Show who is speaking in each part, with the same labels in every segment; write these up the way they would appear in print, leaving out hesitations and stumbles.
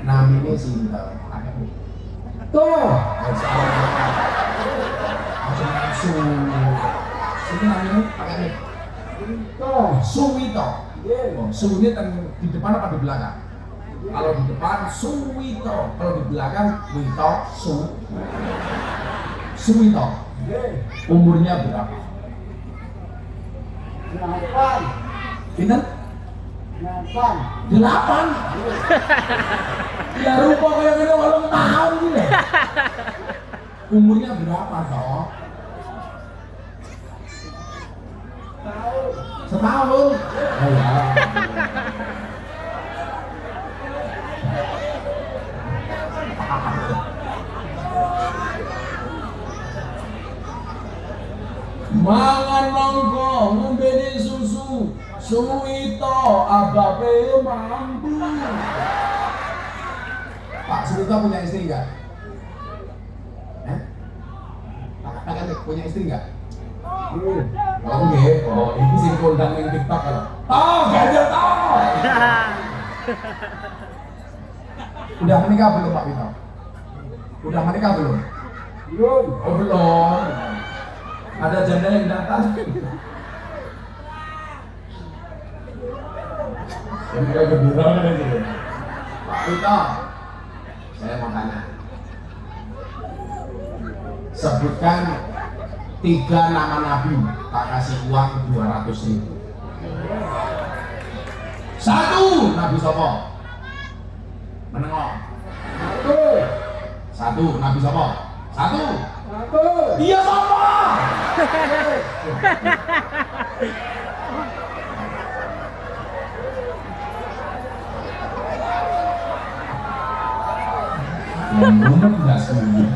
Speaker 1: namine sinten? Tuh, Su. Sini namanya pakai Suwito. Oh, Su ini di depan apa di belakang? Kalau di depan Suwito, kalau di belakang Wito Su. Suwito. Umurnya berapa? 8. Pinten? 8. Ya rupa kayak gini 8 tahun gitu. Umurnya berapa toh? Setahun. Oh ya. Mangan mangko ngombe susu, Suwito abape mampu. Pak Suwito punya istri enggak? Pak punya istri enggak? Oh nggih, oh ini sing kondang ning TikTok kalau. Ganjar toh. Udah menikah belum Pak Wito? Udah menikah belum? Belum. Oh belum. Ada janda yang datang. Ini kayak gembira gitu. Pak Wito, saya mau tanya. Sebutkan 3 nama nabi, tak kasih uang 200.000. 1 Nabi Sopo. Menengok. 1 Nabi Sopo. 1. Iya Sopo. Ngomong enggak semuanya.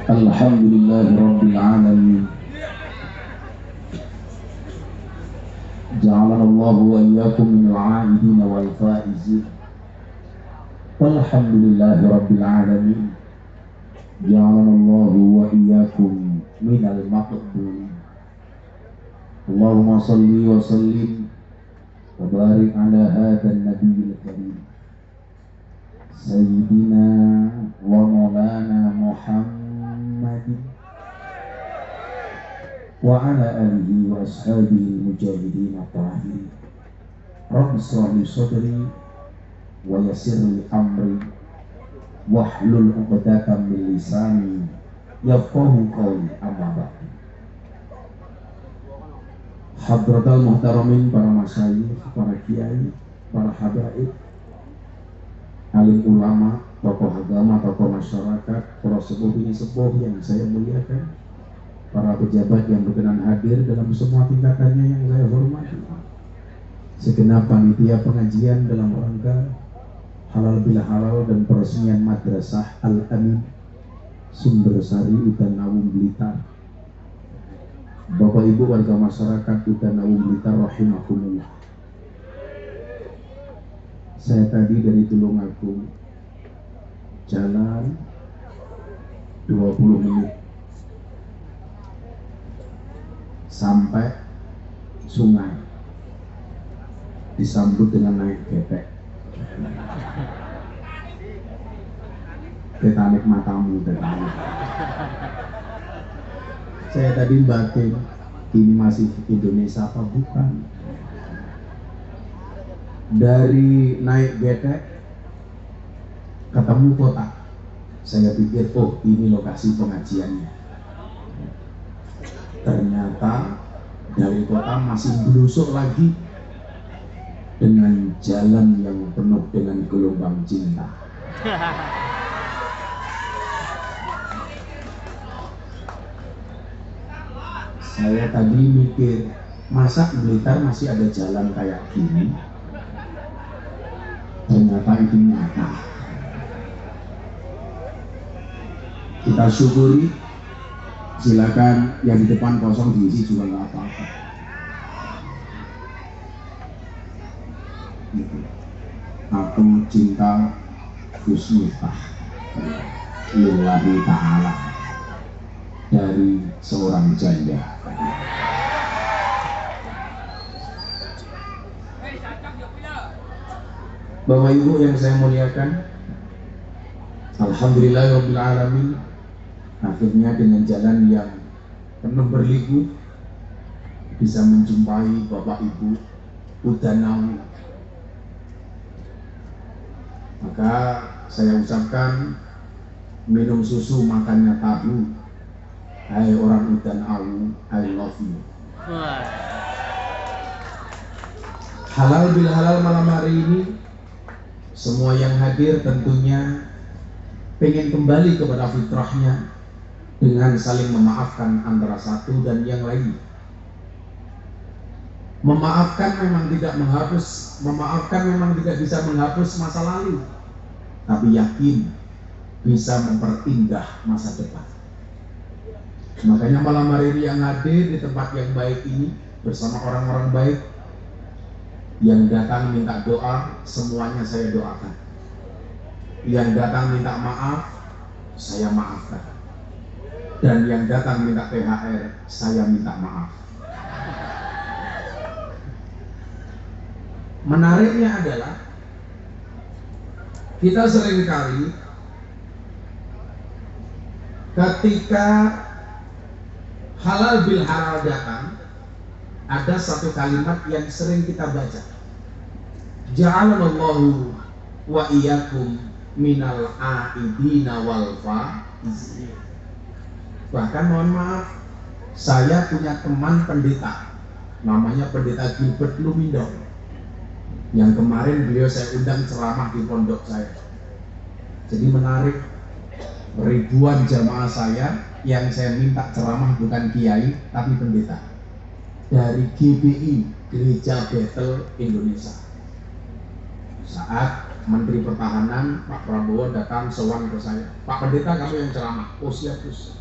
Speaker 1: Alhamdulillahirabbil alamin. Ja'alana Allahu wa iyyakum minal 'aidin wal faizin. Walhamdulillahirabbil alamin. Ja'alana Allahu wa iyyakum minal maqbulin. Allahumma shalli wa sallim wa barik ala hadzal nabiyil karim. Sayyidina wa maulana Muhammadin wa ala alihi wa ashabihi mujahidin at-tahirin. Rabbi shrah li sadri wa yassir li amri wahlul 'uqdatam min lisani yafqahu qawli. Amma ba'd. Hadratul muhtaramin, para masyayikh, para kiai, para habaib, alim ulama, tokoh agama, tokoh masyarakat, para sepuh ini sepuh yang saya muliakan, para pejabat yang berkenan hadir dalam semua tingkatannya yang saya hormati, segenap panitia pengajian dalam rangka halal bila halal dan peresmian Madrasah Al-Amin Sumbersari Utanawung Blitar, Bapak Ibu warga masyarakat Utanawung Blitar rahimakumullah. Saya tadi dari Tulungagung jalan 20 menit sampai sungai, disambut dengan naik getek. Tetanik matamu, tetanik. Saya tadi batin, ini masih Indonesia apa bukan? Dari naik getek ketemu kota, saya pikir oh ini lokasi pengajiannya. Ternyata dari kota masih belusuk lagi dengan jalan yang penuh dengan gelombang cinta. Saya tadi mikir, masa Blitar masih ada jalan kayak gini? Ternyata itu nyata. Kita syukuri, silakan yang di depan kosong diisi juga nggak apa-apa. Gitu. Aku cinta Gus Miftah lillahi ta'ala. dari seorang janda. Bapak Ibu yang saya muliakan, alhamdulillahirabbil alamin, akhirnya dengan jalan yang penuh berliku bisa menjumpai Bapak Ibu Udanau. Maka saya ucapkan, minum susu makannya tahu. Hai orang Udanau, I love you. Halal bil halal malam hari ini, semua yang hadir tentunya pengen kembali kepada fitrahnya dengan saling memaafkan antara satu dan yang lain. Memaafkan memang tidak menghapus, memaafkan memang tidak bisa menghapus masa lalu, tapi yakin bisa memperindah masa depan. Makanya malam hari ini yang hadir di tempat yang baik ini bersama orang-orang baik yang datang minta doa, semuanya saya doakan. Yang datang minta maaf, saya maafkan. Dan yang datang minta THR, saya minta maaf. Menariknya adalah kita seringkali ketika halal bil halal datang, ada satu kalimat yang sering kita baca. Ja'alallahu wa iyyakum minal aidina wal faizin. Bahkan mohon maaf, saya punya teman pendeta, namanya Pendeta Gilbert Lumindong, yang kemarin beliau saya undang ceramah di pondok saya. Jadi menarik, ribuan jamaah saya yang saya minta ceramah bukan kiai tapi pendeta dari GBI, Gereja Bethel Indonesia. Saat Menteri Pertahanan Pak Prabowo datang sowan ke saya, Pak Pendeta kamu yang ceramah. Oh siap Gus.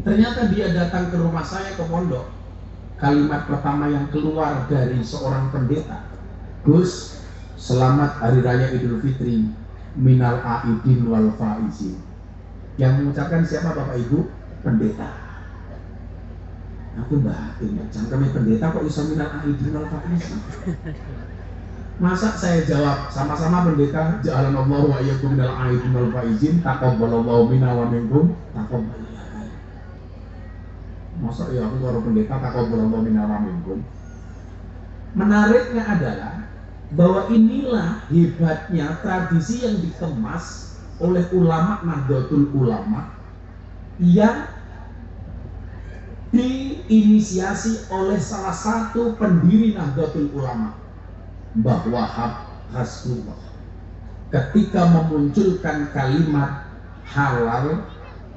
Speaker 1: Ternyata dia datang ke rumah saya ke pondok. Kalimat pertama yang keluar dari seorang pendeta, Gus, selamat Hari Raya Idul Fitri, minal aidin wal faizin. Yang mengucapkan siapa Bapak Ibu? Pendeta. Aku batin, cangkemnya pendeta kok bisa minal aidin wal faizin. Masa saya jawab sama-sama pendeta, ja'alanallahu wa iyyakum minal aidin wal faizin, taqabbalallahu minna wa minkum taqabbal. Masa ya aku baru pendeta taqabbalallahu minna wa minkum. Menariknya adalah bahwa inilah hebatnya tradisi yang dikemas oleh ulama Nahdlatul Ulama yang diinisiasi oleh salah satu pendiri Nahdlatul Ulama, Mbah Wahab Hasbullah, ketika memunculkan kalimat halal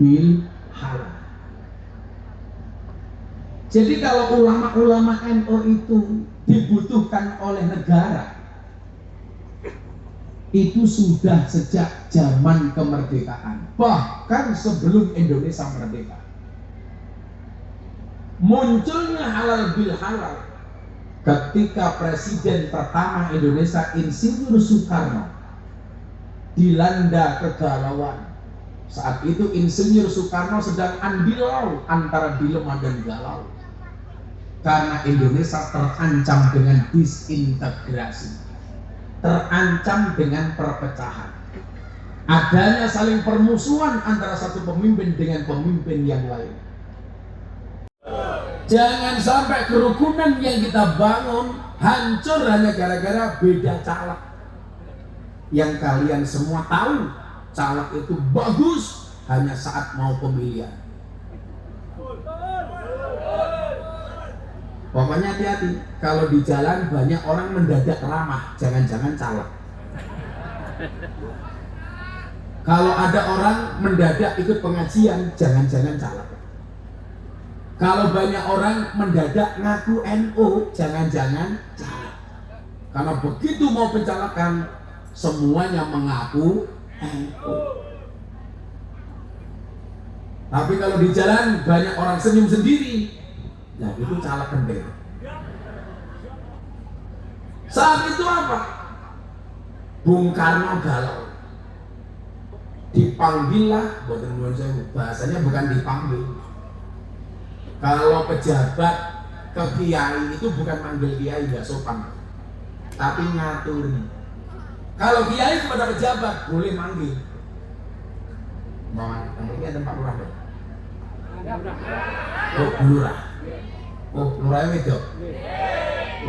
Speaker 1: bil halal. Jadi kalau ulama-ulama NU itu dibutuhkan oleh negara, itu sudah sejak zaman kemerdekaan, bahkan sebelum Indonesia merdeka. Munculnya halal bil halal ketika Presiden pertama Indonesia Insinyur Soekarno dilanda kegalauan. Saat itu Insinyur Soekarno sedang andilau antara dilema dan galau, karena Indonesia terancam dengan disintegrasi, terancam dengan perpecahan, adanya saling permusuhan antara satu pemimpin dengan pemimpin yang lain. Jangan sampai kerukunan yang kita bangun hancur hanya gara-gara beda caleg. Yang kalian semua tahu, caleg itu bagus hanya saat mau pemilihan. Pokoknya hati-hati, kalau di jalan banyak orang mendadak ramah, jangan-jangan caleg. Kalau ada orang mendadak ikut pengajian, jangan-jangan caleg. Kalau banyak orang mendadak ngaku NU, jangan-jangan caleg. Karena begitu mau pencalekan, semuanya mengaku NU. Tapi kalau di jalan banyak orang senyum sendiri, nah itu caleg kendel. Saat itu apa? Bung Karno galau. Dipanggillah, bahasanya bukan dipanggil, Kalau pejabat ke kiai itu bukan manggil kiai, nggak sopan, tapi ngaturi. Kalau kiai kepada pejabat boleh manggil. Mau ini ada Pak Lurah dong? Oh, lurah. Oh, lurah itu.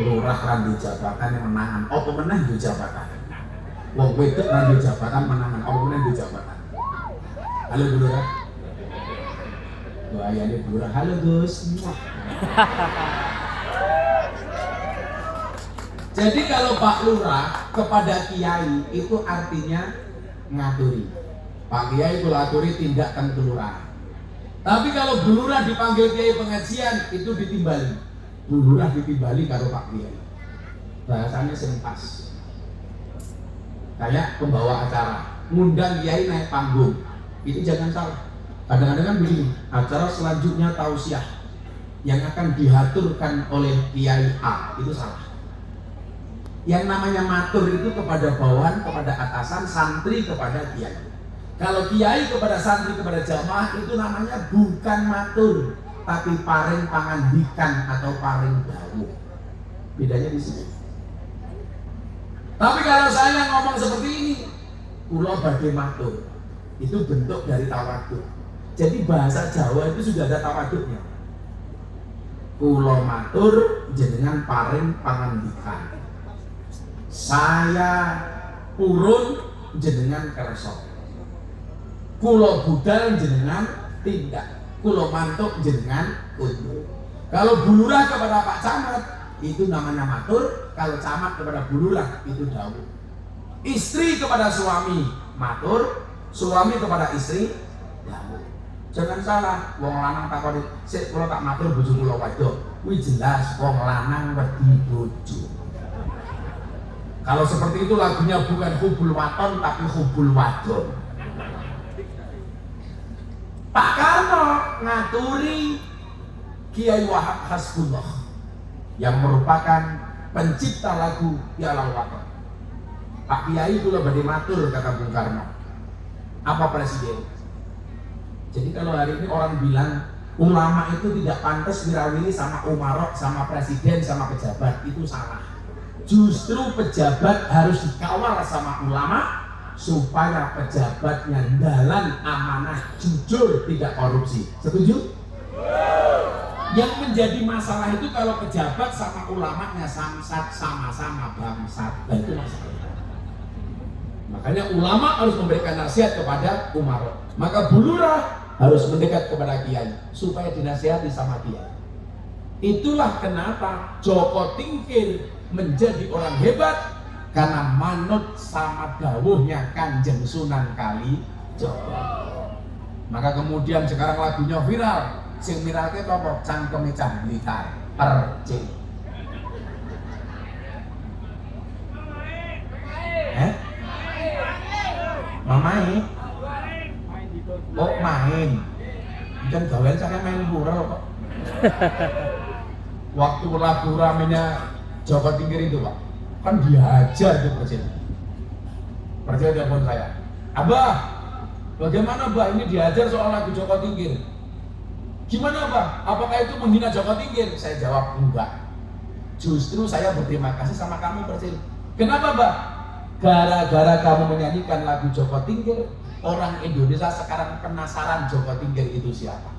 Speaker 1: Lurah kan di jabatan yang menangan. Oh, pemenang di jabatan. Wong wedok nang di jabatan menangan. Oh, pemenang di jabatan. Halo Bu Lurah. Doa ayahnya Bu Lurah. Halo Gus. Jadi kalau Pak Lurah kepada kiai itu artinya ngaturi. Pak Kiai itu laturi tindakan kelurahan. Tapi kalau Bu Lurah dipanggil kiai pengajian itu ditimbali. Bu Lurah ditimbali karo Pak Kiai. Bahasanya sentas. Kayak pembawa acara, ngundang kiai naik panggung. Itu jangan salah. Kadang-kadang kan begini, acara selanjutnya tausiah yang akan dihaturkan oleh kiai A, itu salah. Yang namanya matur itu kepada bawahan, kepada atasan, santri kepada kiai. Kalau kiai kepada santri, kepada jamaah itu namanya bukan matur, tapi paring pangandikan atau paring dawuh. Bedanya di sini. Tapi kalau saya ngomong seperti ini, kula badhe matur, itu bentuk dari tawadhu. Jadi bahasa Jawa itu sudah ada tawadhunya. Kula matur jenengan paring pangandikan. Saya purun jenengan kersa. Kulo budal jenengan tindak, kulo mantuk jenengan undur. Kalau Bu Lurah kepada Pak Camat itu namanya matur, kalau camat kepada Bu Lurah itu dawuh. Istri kepada suami matur, suami kepada istri dawuh. Jangan salah, wong lanang takoni, "Sik kula tak matur bojo kula wedok." Kuwi jelas wong lanang wedi bojo. Kalau seperti itu lagunya bukan hubul waton tapi hubul wadon. Pak Karno ngaturi Kiai Wahab Hasbullah yang merupakan pencipta lagu Piala Waton. Pak Kiai itu badhe matur kata Bung Karno. Apa presiden? Jadi kalau hari ini orang bilang ulama itu tidak pantas dirawili sama umarok, sama presiden, sama pejabat, itu salah. Justru pejabat harus dikawal sama ulama supaya pejabatnya dalam amanah, jujur, tidak korupsi. Setuju? Yang menjadi masalah itu kalau pejabat sama ulamanya samsat, sama-sama bangsat. Nah, itu masalah. Makanya ulama harus memberikan nasihat kepada umarok. Maka Bu Lurah harus mendekat kepada kiai supaya dinasihati sama kiai. Itulah kenapa Joko Tingkir menjadi orang hebat, karena manut sama dawuhnya Kanjeng Sunan Kalijogo. Maka kemudian sekarang lagunya viral. Sing viral ke apa? Cangkeme cah blitar percik. Mamai? Oh main. Kan gawean saya main pura kok. Waktu lagu ramenya Joko Tingkir itu Pak, kan dihajar tuh presiden. Presiden telepon saya, "Abah, bagaimana Abah ini dihajar soal lagu Joko Tingkir? Gimana Abah? Apakah itu menghina Joko Tingkir?" Saya jawab, "Enggak. Justru saya berterima kasih sama kamu presiden." "Kenapa Abah?" "Gara-gara kamu menyanyikan lagu Joko Tingkir, orang Indonesia sekarang penasaran Joko Tingkir itu siapa."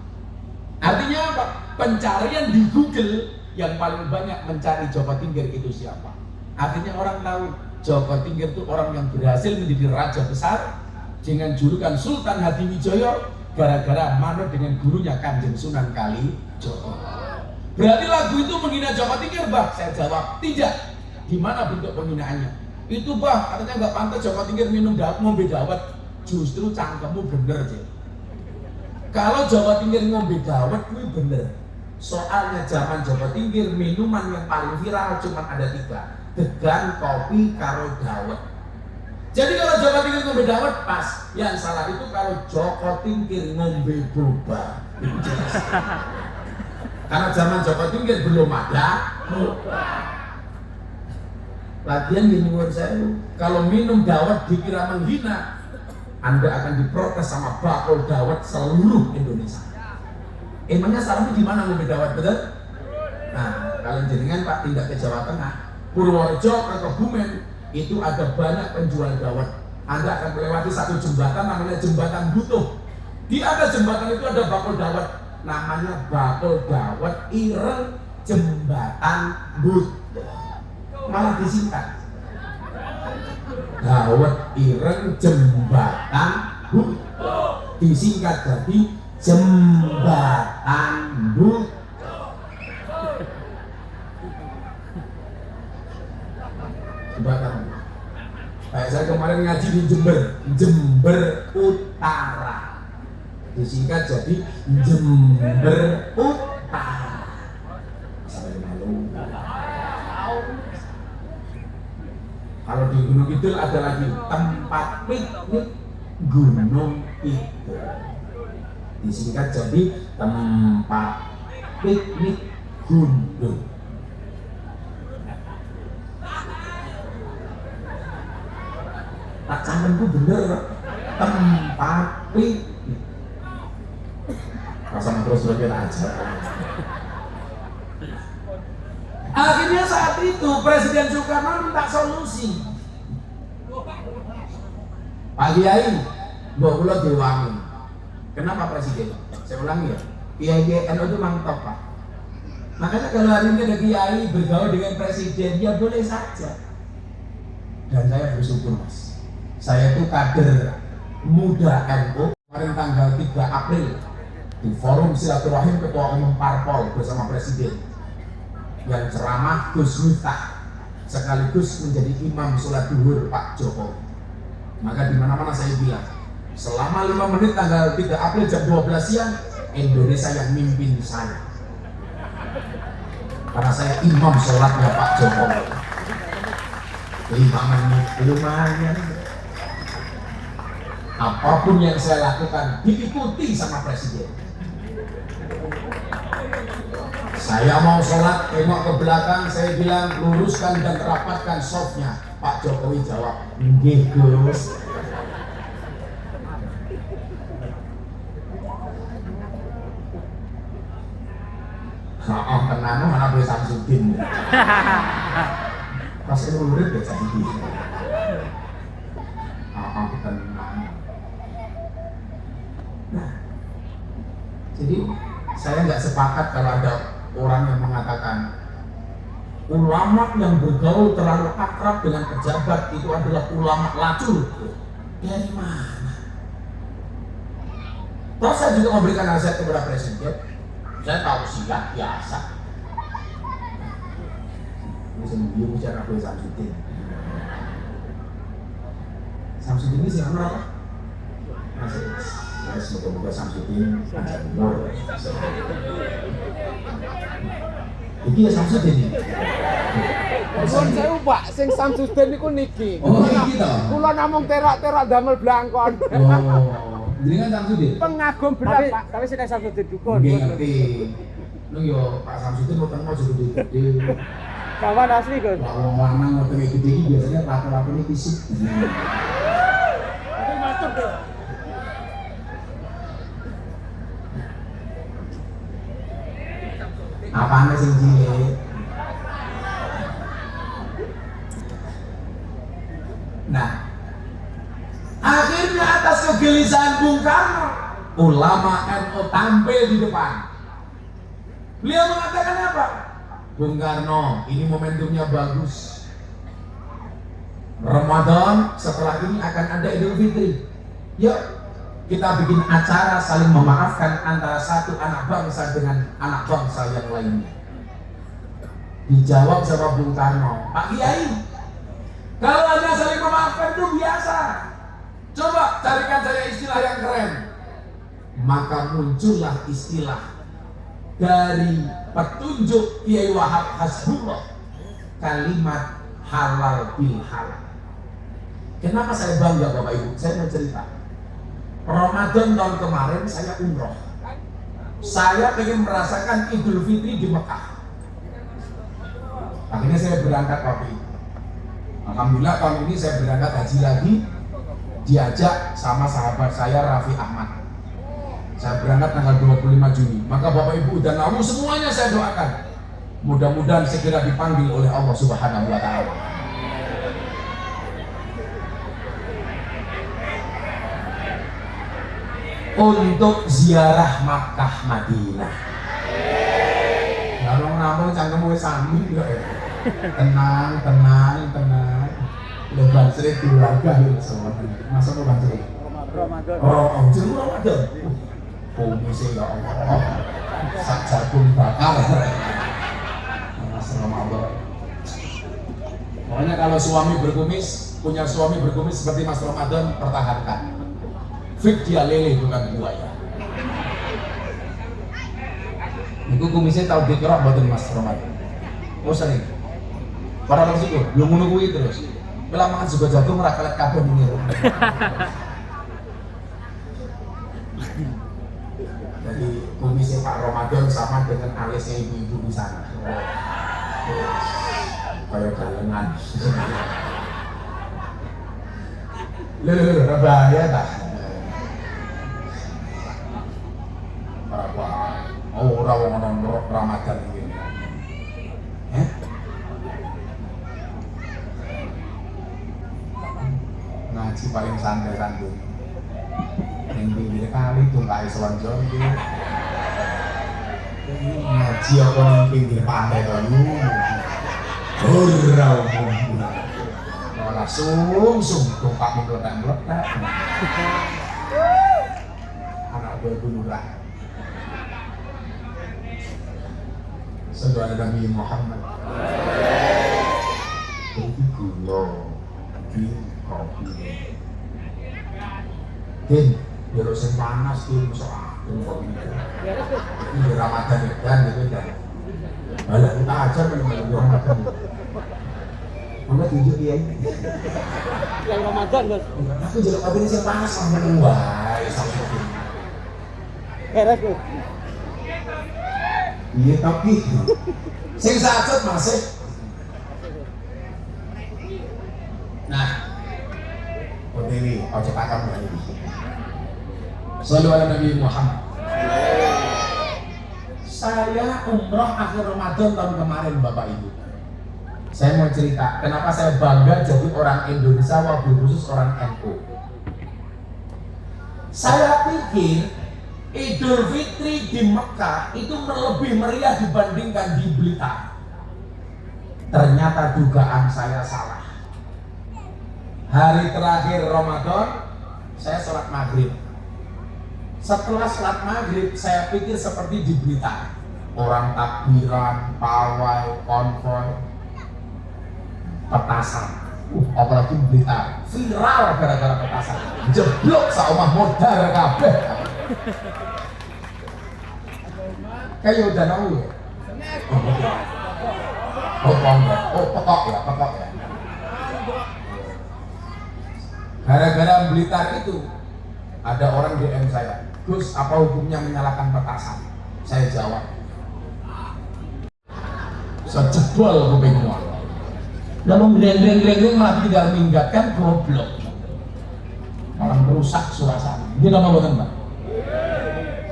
Speaker 1: Artinya apa? Pencarian di Google yang paling banyak mencari Joko Tingkir itu siapa. Artinya orang tahu Joko Tingkir itu orang yang berhasil menjadi raja besar dengan julukan Sultan Hadiwijaya gara-gara manut dengan gurunya Kanjeng Sunan Kalijogo. Berarti lagu itu menghina Joko Tingkir, Bah? Saya jawab, tidak. Di mana bentuk penghinaannya? Itu Bah, katanya nggak pantas Joko Tingkir minum ngombe dawet. Justru cangkemmu bener sih. Kalau Joko Tingkir ngombe dawet, itu bener. Soalnya zaman Joko Tingkir minuman yang paling viral cuma ada 3, degan, kopi, karo dawet. Jadi kalau Joko Tingkir ngombe dawet pas, yang salah itu kalau Joko Tingkir ngombe boba. Itu jelas. Karena zaman Joko Tingkir belum ada boba. Lagian di nyuwun saya, kalau minum dawet dikira menghina, Anda akan diprotes sama bakul dawet seluruh Indonesia. Emangnya sarangnya di mana ngombe dawet, betul? Nah, kalau jenengan Pak tindak ke Jawa Tengah, Purworejo ke Kebumen, itu ada banyak penjual dawet. Anda akan melewati satu jembatan namanya Jembatan Butuh. Di atas jembatan itu ada bakul dawet, namanya bakul dawet ireng Jembatan Butuh. Malah disingkat dawet ireng Jembatan Butuh, disingkat jadi Jembatan Butuh. Jembatan. Kayak saya kemarin ngaji di Jember Utara, disingkat jadi Jember Utara. Saya malu. Kalau di Gunung Kidul ada lagi tempat piknik Gunung Kidul, disingkat jadi tempat piknik Gunung. Tak kangenku bener, tempat piknik. Rasanya terus berpikir aja. Akhirnya saat itu Presiden Soekarno minta solusi. Pak Kiai, mbok kula diwangi. Kenapa Presiden? Saya ulangi ya. Kiai NU itu mantap Pak. Makanya kalau hari ini ada Kiai bergaul dengan Presiden, ya boleh saja. Dan saya bersyukur Mas. Saya itu kader muda NU. Kemarin tanggal 3 April di forum silaturahim Ketua Umum Parpol bersama Presiden, yang ceramah Gus Miftah sekaligus menjadi imam sholat duhur Pak Jokowi. Maka di mana-mana saya bilang, selama 5 menit tanggal 3 April jam 12 siang, Indonesia yang mimpin saya. Karena saya imam sholatnya Pak Jokowi. 5 menit lumayan. Apapun yang saya lakukan diikuti sama Presiden. Saya mau sholat, tengok ke belakang, saya bilang luruskan dan rapatkan softnya. Pak Jokowi jawab, nggih Gus. Nah, tenang, mana boleh Samsudin. Pas itu lurid ya jadi gitu. Tenang. Nah, jadi saya nggak sepakat kalau ada orang yang mengatakan ulama yang bergaul terlalu akrab dengan pejabat itu adalah ulama lacur. Dari mana? Terus saya juga memberikan nasihat kepada Presiden. Saya tahu silat biasa. Ini sendiri bicara boleh Samsudin. Samsudin ini siapa apa? Masih. Ya, semoga Samsudin panjang umur. Iki ya Samsudin ini.
Speaker 2: Nuwun sewu Pak, sing Samsudin niku niki.
Speaker 1: Oh, iki to.
Speaker 2: Kula namung terak-terak damel blangkon.
Speaker 1: Oh, jenengan Samsudin.
Speaker 2: Pengagum berat Pak, tapi sing Samsudin dukun.
Speaker 1: Nggih ngerti. Lu yo Pak Samsudin utang mau gede-gede.
Speaker 2: Kawan asli Gus.
Speaker 1: Wong lanang utang gede iki biasanya laki-laki fisik.
Speaker 2: Tapi matur Gus.
Speaker 1: Apane sing cilik? Nah, akhirnya atas kegelisahan Bung Karno, ulama NU tampil di depan. Beliau mengatakan apa? Bung Karno, ini momentumnya bagus. Ramadan setelah ini akan ada Idul Fitri. Yuk, kita bikin acara saling memaafkan antara satu anak bangsa dengan anak bangsa yang lainnya. Dijawab sama Bung Karno, Pak Kiai, kalau Anda saling memaafkan itu biasa. Coba carikan saya istilah yang keren. Maka muncullah istilah dari petunjuk Kiai Wahab Hasbullah, kalimat halal bil halal. Kenapa saya bangga Bapak Ibu? Saya mau cerita. Ramadan tahun kemarin saya umroh. Saya ingin merasakan Idul Fitri di Mekah. Akhirnya saya berangkat waktu itu. Alhamdulillah tahun ini saya berangkat haji lagi, diajak sama sahabat saya Raffi Ahmad. Saya berangkat tanggal 25 Juni. Maka Bapak Ibu dan kamu semuanya saya doakan. Mudah-mudahan segera dipanggil oleh Allah Subhanahu wa taala. Untuk ziarah Makkah Madinah. Kalau ngomong cangkem wis sami kok ya. Tenang. Lebar sering keluarga ya semua. Masa mau bantu?
Speaker 2: Ramadan.
Speaker 1: Oh, jeneng Ramadan. Kumis ya Allah. Sak jagung bakar. Mas Ramadan. Pokoknya kalau suami berkumis, punya suami berkumis seperti Mas Ramadan, pertahankan. Fik dia lele bukan buaya. Iku kumisnya tahu dikerok buatan Mas Ramadan. Oh sering. Para orang situ, belum menunggu terus. Belamangan juga jatuh merakalat kabel mengiru. Jadi kumisnya Pak Ramadan sama dengan alisnya ibu-ibu di sana. Kayak galengan. Lho, bahaya tak? Oh, orang Ramadan ini. Ngaji paling santai-santai. Yang pinggir kali tuh nggak selonjor gitu. Ngaji apa yang pinggir pantai dulu. Hurrah, malah sung tuh kamu meledak. Anak berbunurah. Saudara Nabi Muhammad. Itu gula di kopi. Biar sing panas tuh soal kopi. Ini Ramadan kan gitu kan. Malah kita ajar menemani Ramadan. Mama tunjuk dia ini.
Speaker 2: Yang Ramadan bos.
Speaker 1: Aku jeruk kopi ini yang panas sama wah, sampai ini.
Speaker 2: Heres tuh.
Speaker 1: Iya tapi sing sajat masih. Nah, Dewi, ojo pakam ya ini. Sallu ala Nabi Muhammad. Saya umroh akhir Ramadan tahun kemarin Bapak Ibu. Saya mau cerita kenapa saya bangga jadi orang Indonesia wabil khusus orang NU. Saya pikir Idul Fitri di Mekah itu lebih meriah dibandingkan di Blitar. Ternyata dugaan saya salah. Hari terakhir Ramadan saya sholat maghrib. Setelah sholat maghrib saya pikir seperti di Blitar. Orang takbiran, pawai, konvoy, petasan. Apalagi Blitar viral gara-gara petasan. Jeblok saomah modar kabeh. Kayak udah tahu ya? Pekok ya. Gara-gara Blitar itu ada orang DM saya, Gus, apa hukumnya menyalakan petasan? Saya jawab, sejebol kupingmu. Lalu geleng-geleng malah tidak mengingatkan goblok, malah merusak suasana. Ini nama bukan Mbak?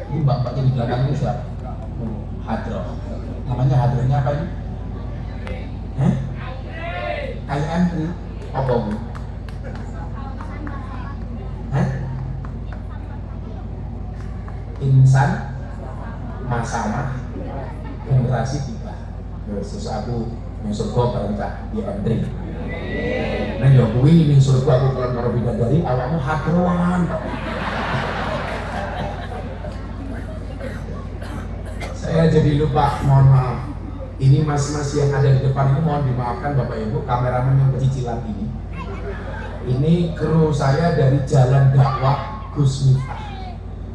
Speaker 1: Ini Mbak ini di belakang ini siapa? Hadroh. Namanya hadrohnya apa ini? IMP apa bu? Insan masalah generasi kita. Sesuatu yang surga perintah di M3. Nah ya kuwi ning surga aku kalau karo bidadari awakmu hadrohan. Saya jadi lupa, mohon maaf. Ini mas-mas yang ada di depan ini mohon dimaafkan Bapak Ibu, kameramen yang kecicilan ini. Ini kru saya dari Jalan Dakwah Gus Miftah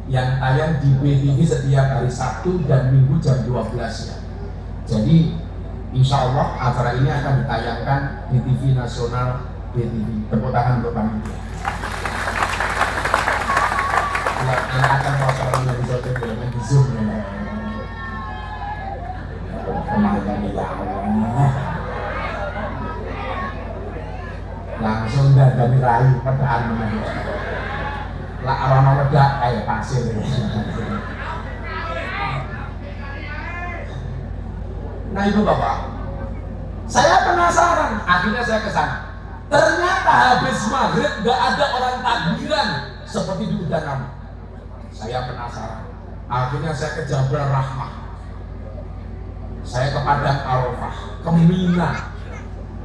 Speaker 1: yang tayang di BTV setiap hari Sabtu dan Minggu jam 12-nya. Jadi insya Allah acara ini akan ditayangkan di TV nasional BTV. Tepuk tangan untuk panitia. Yang akan masalah yang bisa di Zoom ya. Langsung dari rayu padaan. Lah ana wedak kayak pasir. Nah itu Bapak, saya penasaran, akhirnya saya ke sana. Ternyata habis maghrib gak ada orang takbiran seperti di Udan. Saya penasaran, akhirnya saya ke Jabal Rahmah, saya ke Padang Arafah, ke Mina,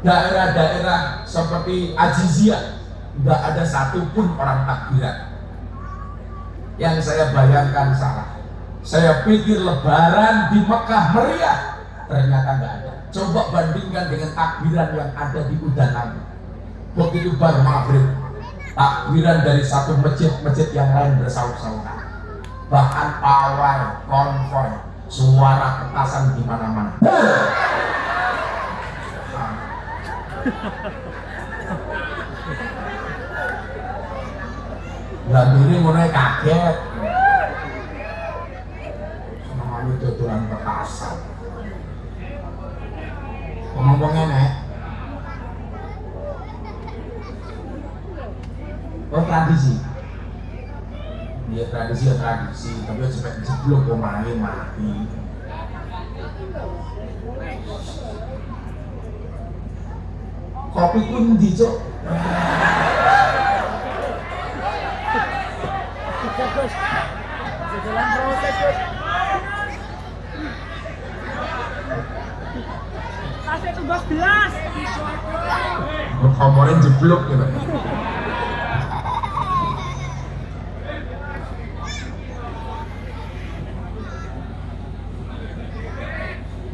Speaker 1: daerah-daerah seperti Ajiziyah, gak ada satupun orang takbiran. Yang saya bayangkan salah, saya pikir lebaran di Mekah meriah, ternyata nggak ada. Coba bandingkan dengan takbiran yang ada di Udan Abu. Begitu bar maghrib, takbiran dari satu masjid yang lain bersaut-sautan. Bahkan pawai, konvoy, suara petasan di mana-mana. Lah diri mulai kaget. Namanya dodolan petasan. Ngomongnya nek, oh tradisi, ya tradisi, tapi sampai jeblok pemain mati. Kopi pun dicok.
Speaker 2: Jalan proses. Kasih tugas gelas.
Speaker 1: Komponen jeblok ya Pak.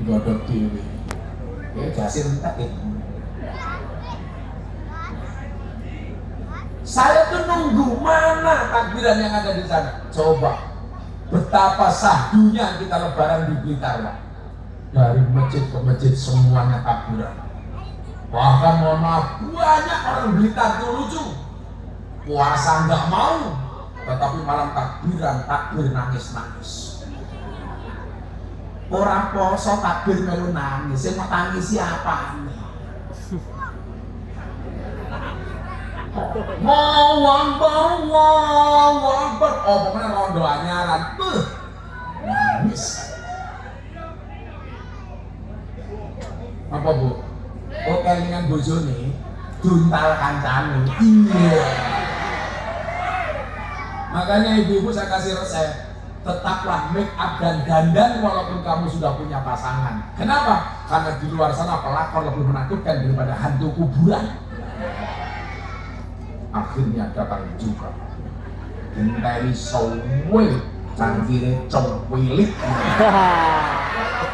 Speaker 1: Godok dewe. Ya jasir entek ya. Saya tuh nunggu mana takbiran yang ada di sana. Coba betapa sahdunya kita lebaran di Blitar, Pak. Dari masjid ke masjid semuanya takbiran. Bahkan mohon maaf, banyak orang Blitar tuh lucu. Puasa nggak mau, tetapi malam takbiran, takbir nangis-nangis. Orang poso takbir melu nangis, yang mau tangis siapa nih? Allahu Akbar, oh pokoknya rondo anyaran, nangis. Apa Bu? Oh kelingan bojone, duntal kancane. Iya. Makanya ibu-ibu saya kasih resep, tetaplah make up dan dandan walaupun kamu sudah punya pasangan. Kenapa? Karena di luar sana pelakor lebih menakutkan daripada hantu kuburan. Akhirnya datang juga Genteri Sowe, cangkire congwilik.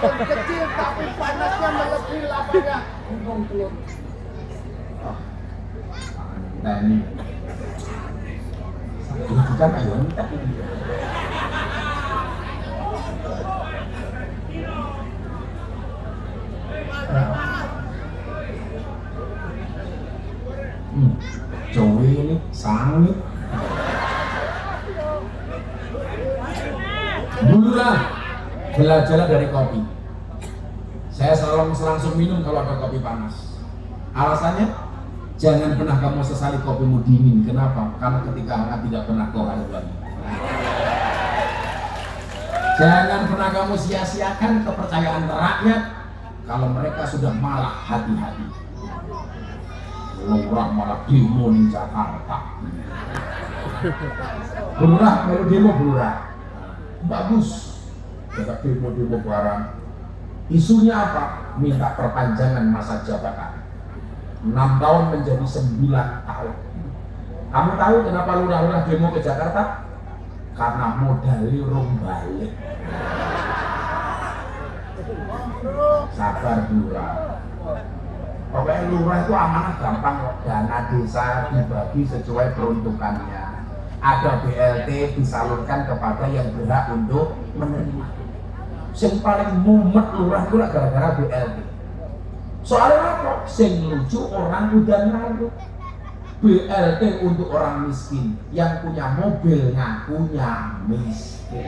Speaker 2: Kecil tapi panasnya melebihi lapangnya. Untung telur.
Speaker 1: Nah ini itu kan ayam tapi cowok sangit dululah belajar dari kopi. Saya selalu langsung minum kalau ada kopi panas. Alasannya jangan pernah kamu sesali kopimu dingin. Kenapa? Karena ketika hangat tidak pernah kau hargai. Jangan pernah kamu sia-siakan kepercayaan rakyat. Kalau mereka sudah malah hati-hati. Lurah malah demo di Jakarta. Lurah kalau demo lurah bagus. Tidak demo barang. Isunya apa? Minta perpanjangan masa jabatan 6 tahun menjadi 9 tahun. Kamu tahu kenapa lurah-lurah demo ke Jakarta? Karena modali urung balik. Sabar lurah. Pokoknya lurah itu amanah gampang kok. Dana desa dibagi sesuai peruntukannya. Ada BLT disalurkan kepada yang berhak untuk menerima. Yang paling mumet lurah itu gara-gara BLT. Soalnya apa? Yang lucu orang udah lalu. BLT untuk orang miskin, yang punya mobil ngakunya miskin.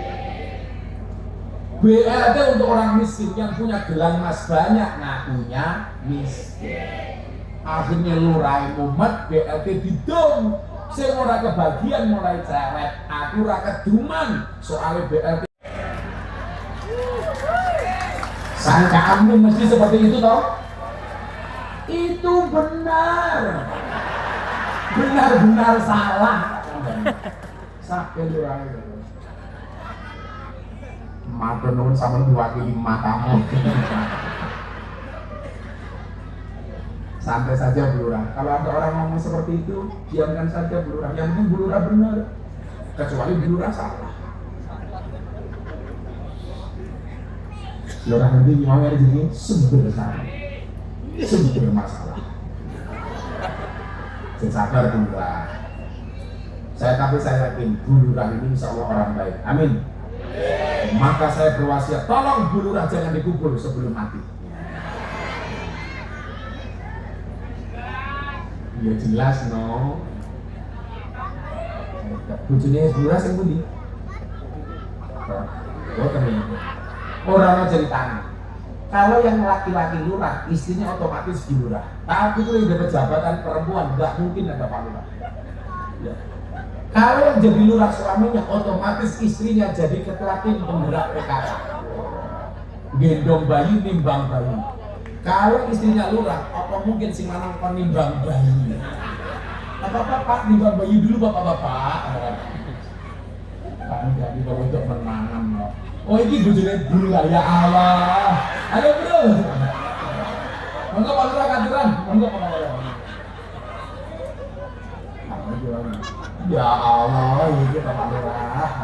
Speaker 1: BLT untuk orang miskin, yang punya gelang emas banyak ngakunya miskin. Akhirnya lurah mumet, BLT didom. Sing ora kebagian mulai cewek, aku ora keduman soal BLT. Sangkaanmu mesti seperti itu toh? Itu benar. Benar-benar salah. Sakit orang itu. Matur nuwun sampeyan diwakili matamu. Santai saja Bu Lurah. Kalau ada orang ngomong seperti itu, diamkan saja Bu Lurah. Yang penting Bu Lurah benar. Kecuali Bu Lurah salah. Lurah nanti mau hari ini sumber salah. Sumber masalah. Saya sadar Bu Lurah. Tapi saya yakin Bu Lurah ini insya Allah orang baik. Amin. Maka saya berwasiat, tolong Bu Lurah jangan dikubur sebelum mati. Ya jelas no. Bujune Bu Lurah sing pundi? Oh temen. Orang ceritanya. Kalau yang laki-laki lurah, istrinya otomatis Bu Lurah. Tapi itu yang dapat jabatan perempuan, nggak mungkin ada Pak Lurah. Ya. Kalau yang jadi lurah suaminya, otomatis istrinya jadi ketua tim penggerak PKK. Gendong bayi, nimbang bayi. Kalau istrinya lurah, apa mungkin si manang kon nimbang bayi? Bapak nimbang bayi dulu bapak-bapak. Pak menjadi bawa untuk menanam. Oh ini bujurnya dulu lah ya Allah. Ayo bro. Monggo Pak Lurah katuran, monggo Pak Lurah. Ya Allah, ini Pak Lurah.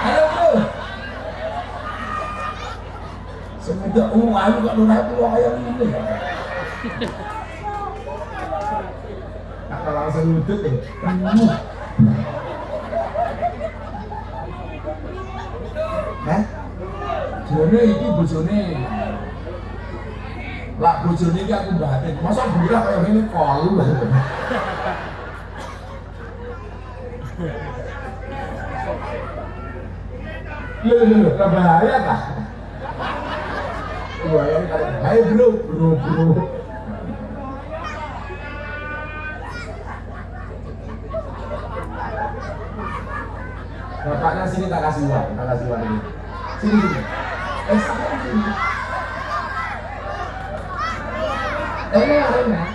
Speaker 1: Ayo bro. Semenjak aku Pak Lurah itu kayak ini. Kata langsung lutut deh. Jone iki bojone. Lah bojone iki aku batin. Masa Bu Lurah kaya ngene kolu. Lho, bahaya ta? Bahaya kali. Ayo bro. Bapaknya sini tak kasih uang ini. Sini. Sini. Enak.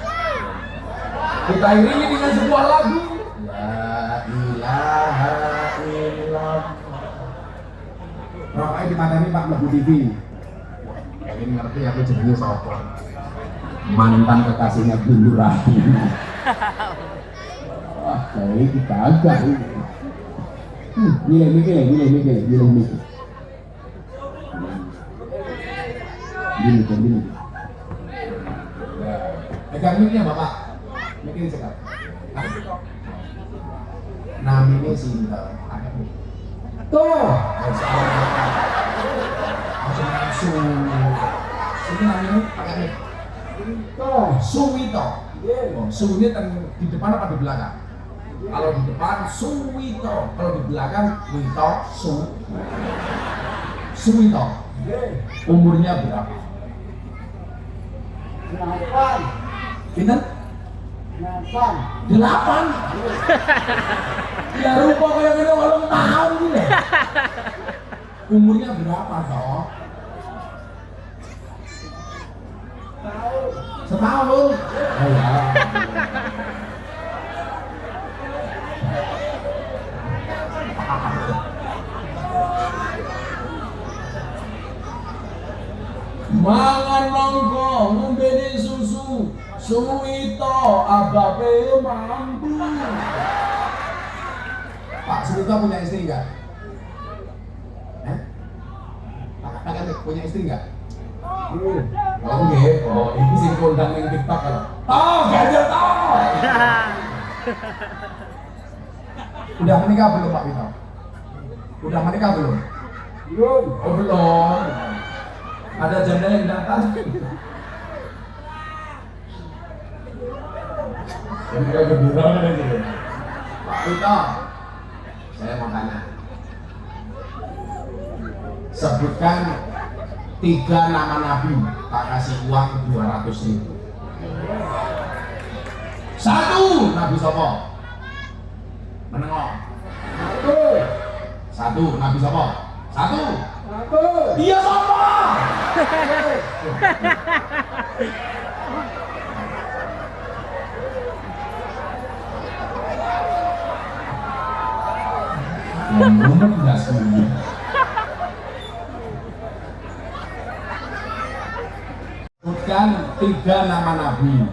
Speaker 1: Kita iringi dengan sebuah lagu. La ilaha illallah. Rokoknya dimadani Pak Mlebu TV. Ini ngerti aku jenenge sapa. Mantan kekasihnya Bu Lurah. Wah, kayak kita agak ini. Milih. Gini. Pegang mic-nya Bapak. Mic-nya sekali. Namanya Sinta. Tuh. Langsung. Ini namanya pakai mic. Tuh. Suwito. Su ini di depan apa di belakang? Kalau di depan Suwito, kalau di belakang Wito Suwito. Umurnya berapa? 8. Pinten? 8. Ya rupa kayak gini 8 tahun ini. Umurnya berapa toh? Setahun. Oh ya. Mangan mangko ngombene susu Suwito abape mampu. Pak Suwito punya istri enggak? Pak punya istri enggak? Oh nggih, ini sing kondang ning TikTok kalau. Ganjel toh. Udah menikah belum Pak Wito? Udah menikah belum? Belum. Oh belum. Ada janda yang datang. Ini kayak gembira gitu. Pak Wito, saya mau tanya. Sebutkan 3 nama Nabi, tak kasih uang 200.000. Satu. Nabi sapa? Menengok. Satu. Nabi sapa? Satu. Dia sapa? Ngomong enggak semuanya. Sebutkan 3 nama Nabi.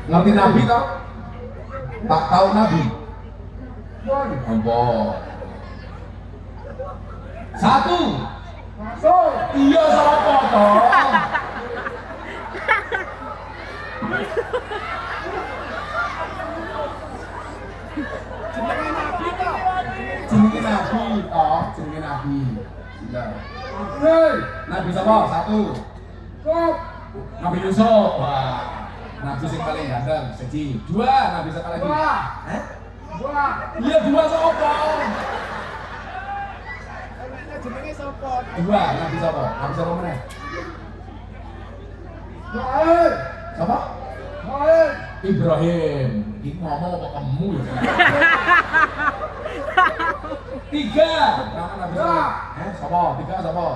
Speaker 1: Ngerti Nabi toh? Tak tahu Nabi? Apa? Satu. Iya sapa toh?
Speaker 2: Jenenge Nabi toh.
Speaker 1: Jenenge Nabi toh, jenenge Nabi. Sudah. Nabi sapa? Satu. Nabi Yusuf. Wah. Nabi sing paling ganteng, siji. 2, Nabi siapa lagi? Iya 2 sapa?
Speaker 2: Jenenge sapa?
Speaker 1: 2, Nabi sapa? Nabi sapa meneh? Sapa? Ibrahim. Iki ngomong apa kamu ya? 3, nama Nabi sapa? Sapa? 3 sapa?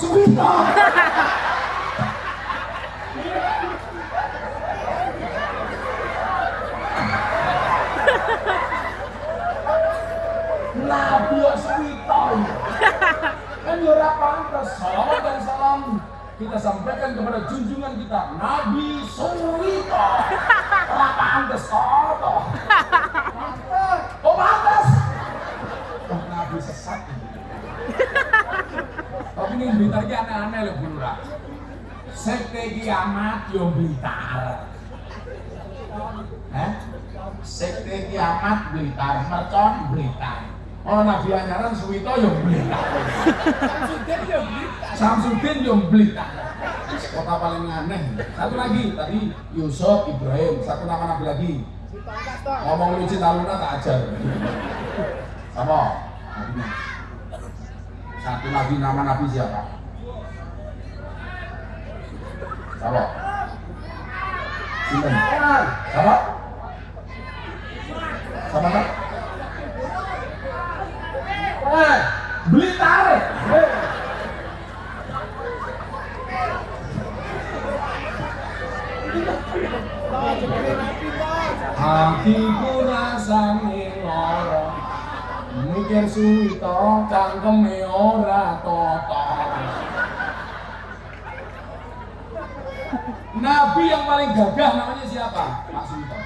Speaker 1: Suwito. Nabi Suwito. Kan ora pantas. Salawat dan salam kita sampaikan kepada junjungan kita Nabi Suwito. Ora pantas toh. Oh pantas. Oh Nabi sesat. Tapi ini Blitar ki aneh-aneh lho Bu Lurah. Sekte kiamat yo Blitar. Sekte kiamat Blitar, mercon Blitar. Oh Nabi anyaran Suwito yo Blitar.
Speaker 2: Samsudin yo Blitar.
Speaker 1: Samsudin yo Blitar. Kota paling aneh. Satu lagi tadi Yusuf, Ibrahim. Satu nama Nabi lagi. Ngomong lu Cinta Luna tak ajar. Sama. Nabinya. Satu lagi nama Nabi siapa? Siapa? Sinten? Siapa? Siapa tak? Blitar. Hatiku rasane lara. Mikir Suwito cangkeme ora toto. Nabi yang paling gagah namanya siapa? Pak Suwito.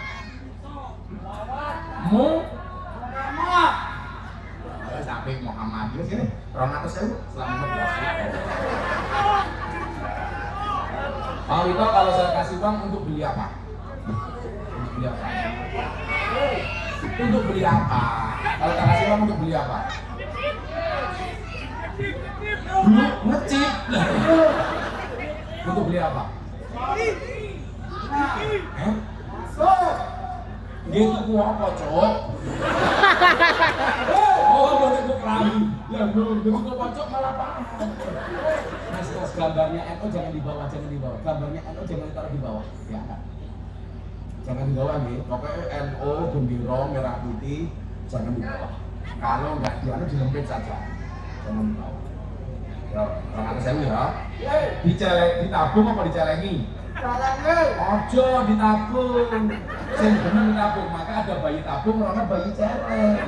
Speaker 1: Muhammad. Sampai Muhammad itu sini. 200.000 selamat berpuasa. Pak Wito kalau saya kasih uang untuk beli apa? Untuk beli apa? Untuk beli apa? Kalau tak kasih uang untuk beli apa? Dulu ngecip. Untuk beli apa? Dia tuku apa, Cok? Oh, boleh tuku keramik. Ya, belum. Dia tuku apa, Cok? Malah paham. Mas, gambarnya NO jangan di bawah, jangan di bawah. Gambarnya NO jangan ditaruh di bawah. Ya, jangan di bawah nih. Pokoknya NO, bendera merah putih, jangan di bawah. Kalau nggak di anu dilempit saja. Jangan di bawah. Ya, 200.000 ya. Ditabung apa dicelengi? Ojo ditabung. Sing bener ditabung, maka ada bayi tabung, ana bayi celeng.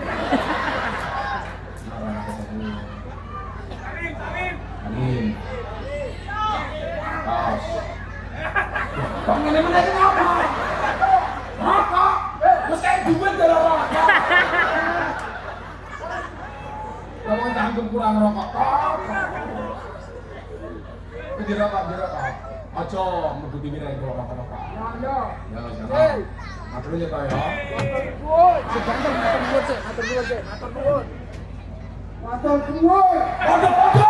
Speaker 1: Amin. Tos. Kok ngene meneh apa? Rokok. Wis kae duit lho rokok. Kamu tanggung kurang rokok. Dirokok. Ojo mlebu TV nek rokok. Ya. Ya, jangan. Matur ya, Pak ya. Matur nuwun. Podo-podo.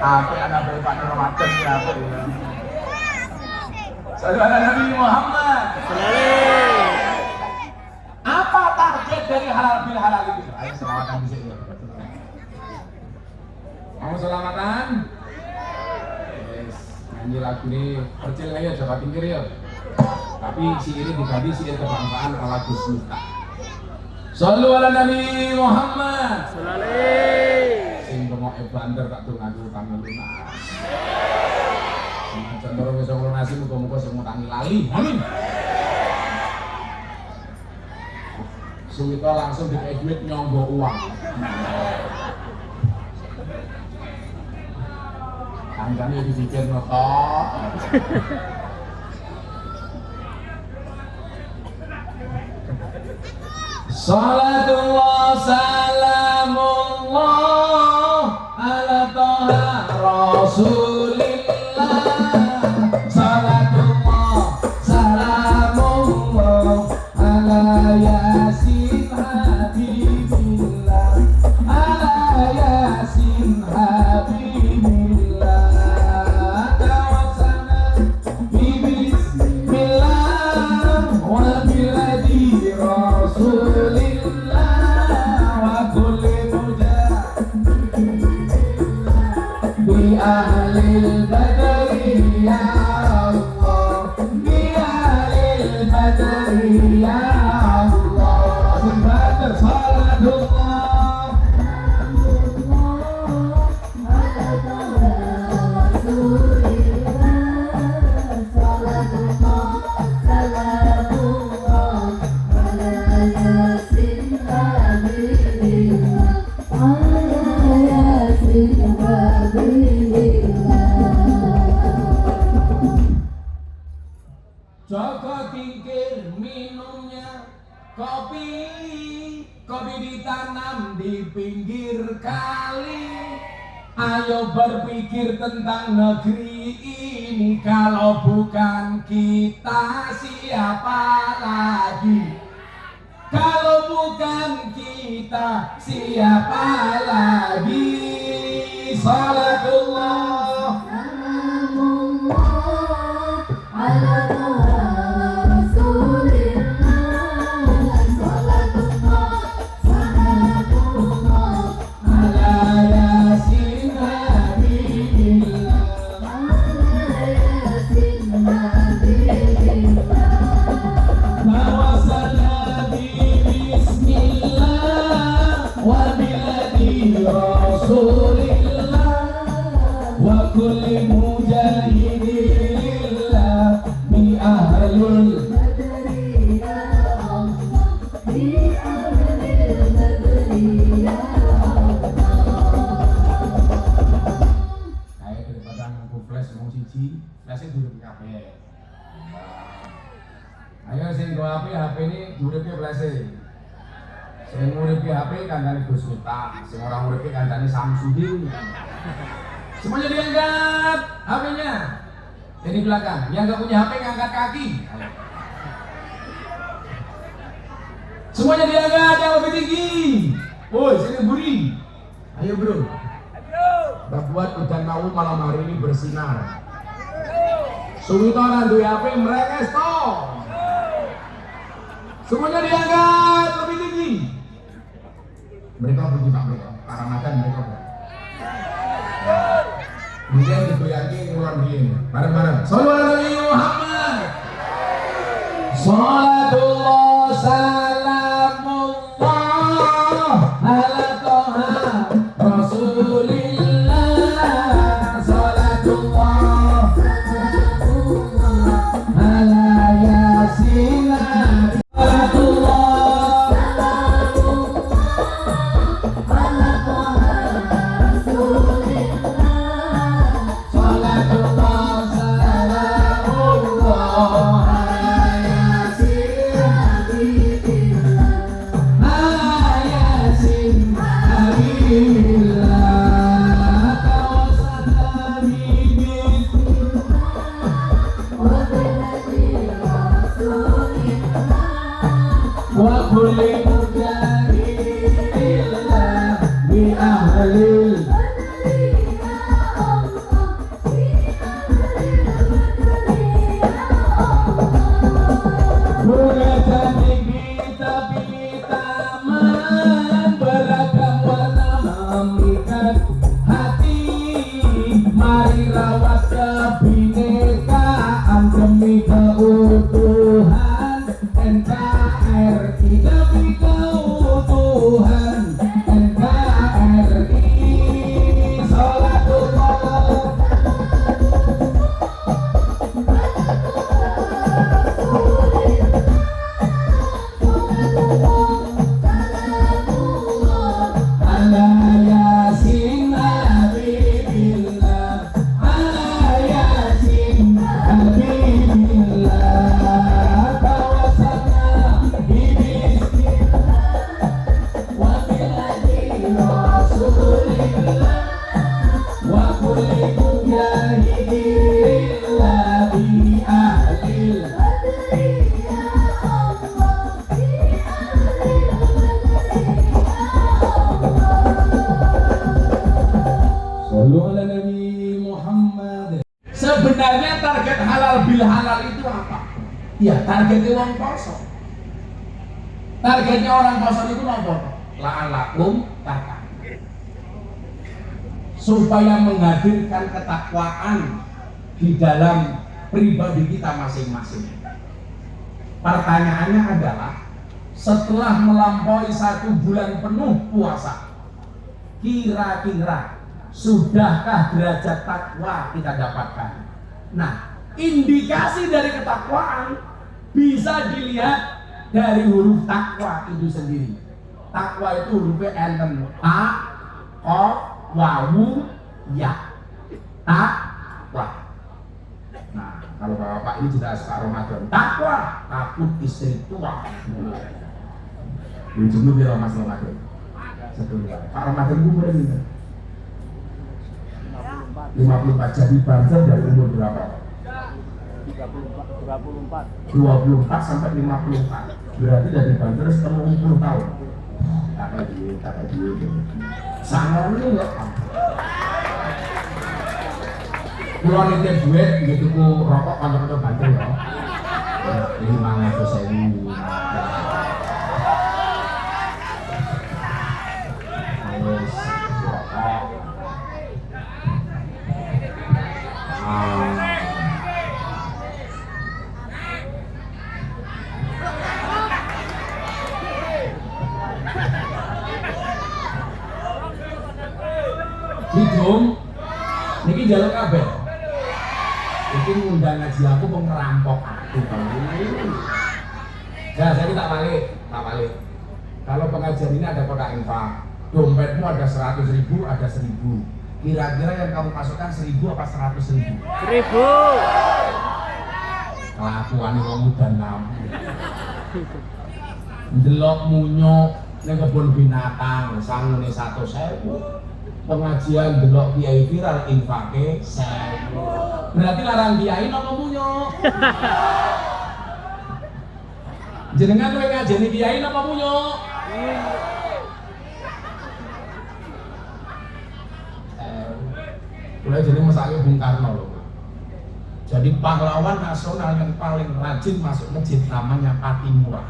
Speaker 3: Apa anak Pak Nurmatan ya apa ya. Saudara Nabi Muhammad. Apa target dari halal bil halal itu? Ayo selamatan di sini. Mau selamatan? Yes. Nyanyi lagu ini percil aja coba pinggir ya. Tapi si ini diganti si kebangsaan ala Gus Miftah. Shallu ala Nabi Muhammad. Sing kemoke banter tak tunggu tangan lunas. Senajan ora wis lunasi muga-muga sing ngutangi lali. Amin. Suwito langsung dikei duit nyonggo uang. Kancane dipikir notok. Salatullah salamullah ala toha rasulillah. Salatullah salamullah ala yasin habibillah. Ala yasin habibillah. Tawassana bismillah wa biladi rasul. Ahlil badri ya Allah, bi ahlil badri ya Allah. Sebagai salatullah Joko tingkir minumnya kopi, kopi ditanam di pinggir kali. Ayo berpikir tentang negeri ini, kalau bukan kita siapa lagi? Kalau bukan kita siapa lagi? Salatullah ala ayo sing go HP ini uripe flase. Sing uripe HP kandhane Gus Miftah, sing ora uripe kandhane Samsudin. Semuanya diangkat HP-nya. Ini belakang. Yang enggak punya HP ngangkat kaki. Semuanya diangkat yang lebih tinggi. Woi, sini Buri. Ayo, Bro. Buat udan mau malam hari ini bersinar. Suwito kan duwe HP merenges toh. Semuanya diangkat lebih tinggi. Mereka pergi Pak mereka, para makan mereka. Kemudian digoyangin ngulon begini, bareng-bareng. Sallallahu alaihi Muhammad. Salatullah salamullah ala toha rasulillah. Salatullah ala yasin. Yasin halal bil halal itu apa? Ya targetnya wong poso. Targetnya orang poso itu apa? La'alakum tattaqun. Supaya menghadirkan ketakwaan di dalam pribadi kita masing-masing. Pertanyaannya adalah, setelah melampaui 1 bulan penuh puasa, kira-kira sudahkah derajat takwa kita dapatkan? Nah, indikasi dari ketakwaan bisa dilihat dari huruf takwa itu sendiri. Takwa itu hurufnya enten, ta, qaf, wawu, ya. Takwa. Nah, kalau bapak ini tidak suka Ramadan, takwa, takut istri tua. Ujungnya biar Mas Ramadan. Pak Ramadan itu berapa ini? 54. Jadi buzzer dari umur berapa? 24 sampai 54. Berarti dari buzzer setelah 60 tahun. Tak duit. Sangat ini enggak. Kalau nitip duit, gitu ku rokok kantor-kantor bantu ya. 500.000. Terus rokok. Hidung, niki jaluk kabeh. Iki ngundang ngaji aku mau ngerampok aku. Ya, saya tak balik. Kalau pengajian ini ada kotak infak, dompetmu ada 100.000, ada 1.000. Kira-kira yang kamu masukkan 1.000 apa 100.000?
Speaker 2: 1.000.
Speaker 3: Kelakuan wong udan namu. Ndelok munyuk ning kebun binatang sangune 100.000. Pengajian delok kiai viral infake 1.000. Berarti larang kiai napa munyuk? Jenengan kowe ngajeni kiai napa munyuk? Mulai jadi masaknya Bung Karno loh. Jadi pahlawan nasional yang paling rajin masuk masjid namanya Patimura.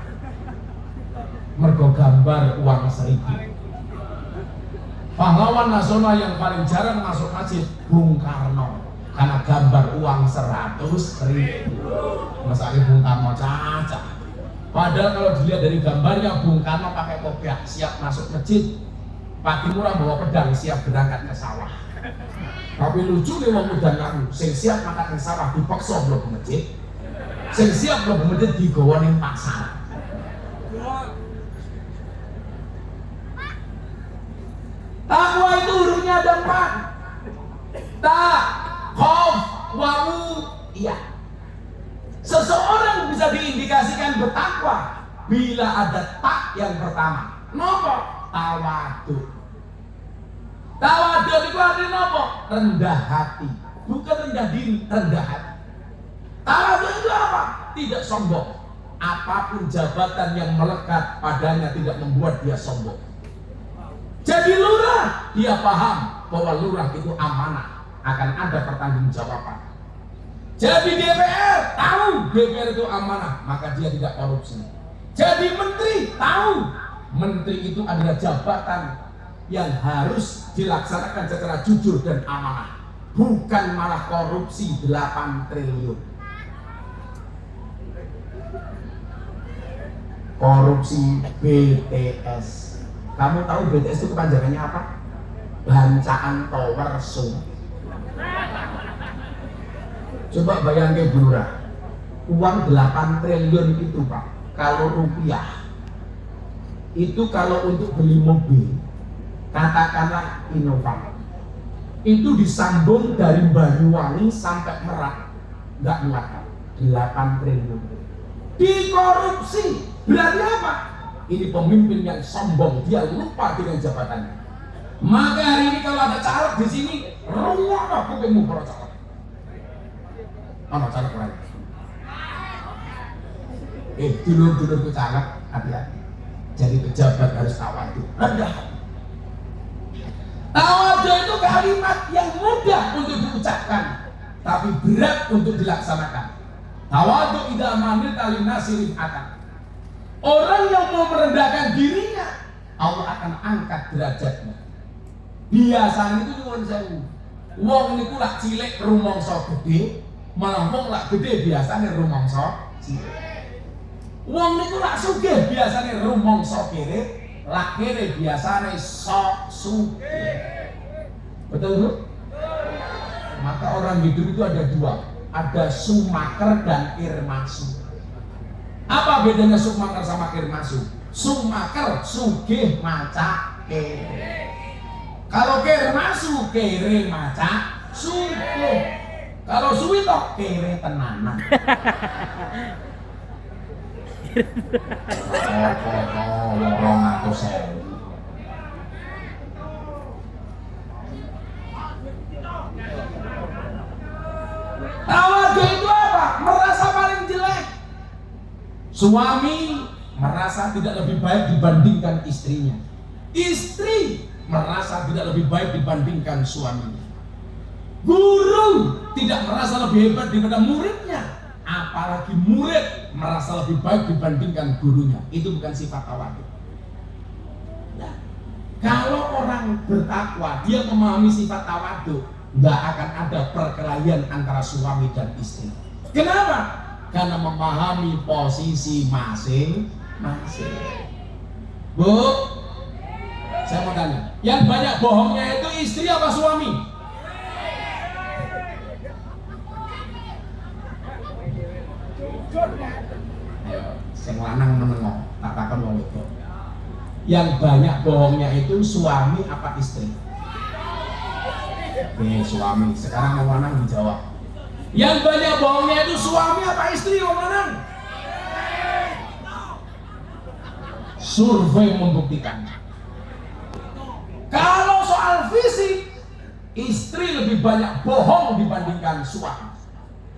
Speaker 3: Mergo gambar uang 1.000. Pahlawan nasional yang paling jarang masuk masjid Bung Karno, karena gambar uang 100.000. Masaknya Bung Karno caca. Padahal kalau dilihat dari gambarnya, Bung Karno pakai kopiah, siap masuk masjid. Patimura bawa pedang, siap berangkat ke sawah. Tapi lucu nih wong udan aku, sing siap makan ning sawah dipaksa mlebu masjid. Sing siap mlebu masjid digawa ning pasar. Takwa itu hurufnya ada 4. Ta, khof, wawu, iya. Seseorang bisa diindikasikan bertakwa bila ada tak yang pertama. Nopo? Tawadu. Tawadu itu artinya nopo? Rendah hati. Bukan rendah diri, rendah hati. Tawadu itu apa? Tidak sombong. Apapun jabatan yang melekat padanya tidak membuat dia sombong. Jadi lurah, dia paham bahwa lurah itu amanah, akan ada pertanggungjawaban. Jadi DPR, tahu DPR itu amanah, maka dia tidak korupsi. Jadi menteri, tahu menteri itu adalah jabatan yang harus dilaksanakan secara jujur dan amanah, bukan malah korupsi 8 triliun. Korupsi BTS. Kamu tahu BTS itu kepanjangannya apa? Bancaan Tower Show. Coba bayangin Bu Lurah, uang 8 triliun itu Pak, kalau rupiah itu kalau untuk beli mobil, katakanlah Innova, itu disambung dari Banyuwangi sampai Merak, nggak muat, 8 triliun. Dikorupsi, berarti apa? Ini pemimpin yang sombong, dia lupa dengan jabatannya. Maka hari ini kalau ada caleg di sini, rumah kupingmu para caleg. Ono caleg lain. Dulur-dulur ke caleg, hati-hati. Jadi pejabat harus tawadu. Rendah. Tawadu itu kalimat yang mudah untuk diucapkan, tapi berat untuk dilaksanakan. Tawadhu idza manilta linnasi rif'atan. Orang yang mau merendahkan dirinya, Allah akan angkat derajatnya. Biasanya itu nyuwun sewu. Wong niku lak cilik rumangsa gede, malah wong lak gede biasane rumangsa cilik. Wong niku lak sugih biasane rumangsa kere, lak kere biasane sok sugih. Betul Bu? Maka orang hidup itu ada dua, ada sumaker dan irmasu. Apa bedanya sumaker sama irmasu? Sumaker sugih maca kere. Kalau irmasu kere maca sugih. Kalau suwi tok kere tenanan. Wong atus sewu. Tawadhu itu apa? Merasa paling jelek. Suami merasa tidak lebih baik dibandingkan istrinya. Istri merasa tidak lebih baik dibandingkan suaminya. Guru tidak merasa lebih hebat daripada muridnya. Apalagi murid merasa lebih baik dibandingkan gurunya. Itu bukan sifat tawadhu. Nah, kalau orang bertakwa, dia memahami sifat tawadhu, nggak akan ada perkelahian antara suami dan istri. Kenapa? Karena memahami posisi masing-masing. Bu, saya mau tanya, yang banyak bohongnya itu istri apa suami? Ayo, sing lanang menengok, tak takon wong wedok. Yang banyak bohongnya itu suami apa istri? Oke, suami. Sekarang yang lanang dijawab. Yang banyak bohongnya itu suami apa istri yang lanang? Survei membuktikan. Kalau soal fisik, istri lebih banyak bohong dibandingkan suami.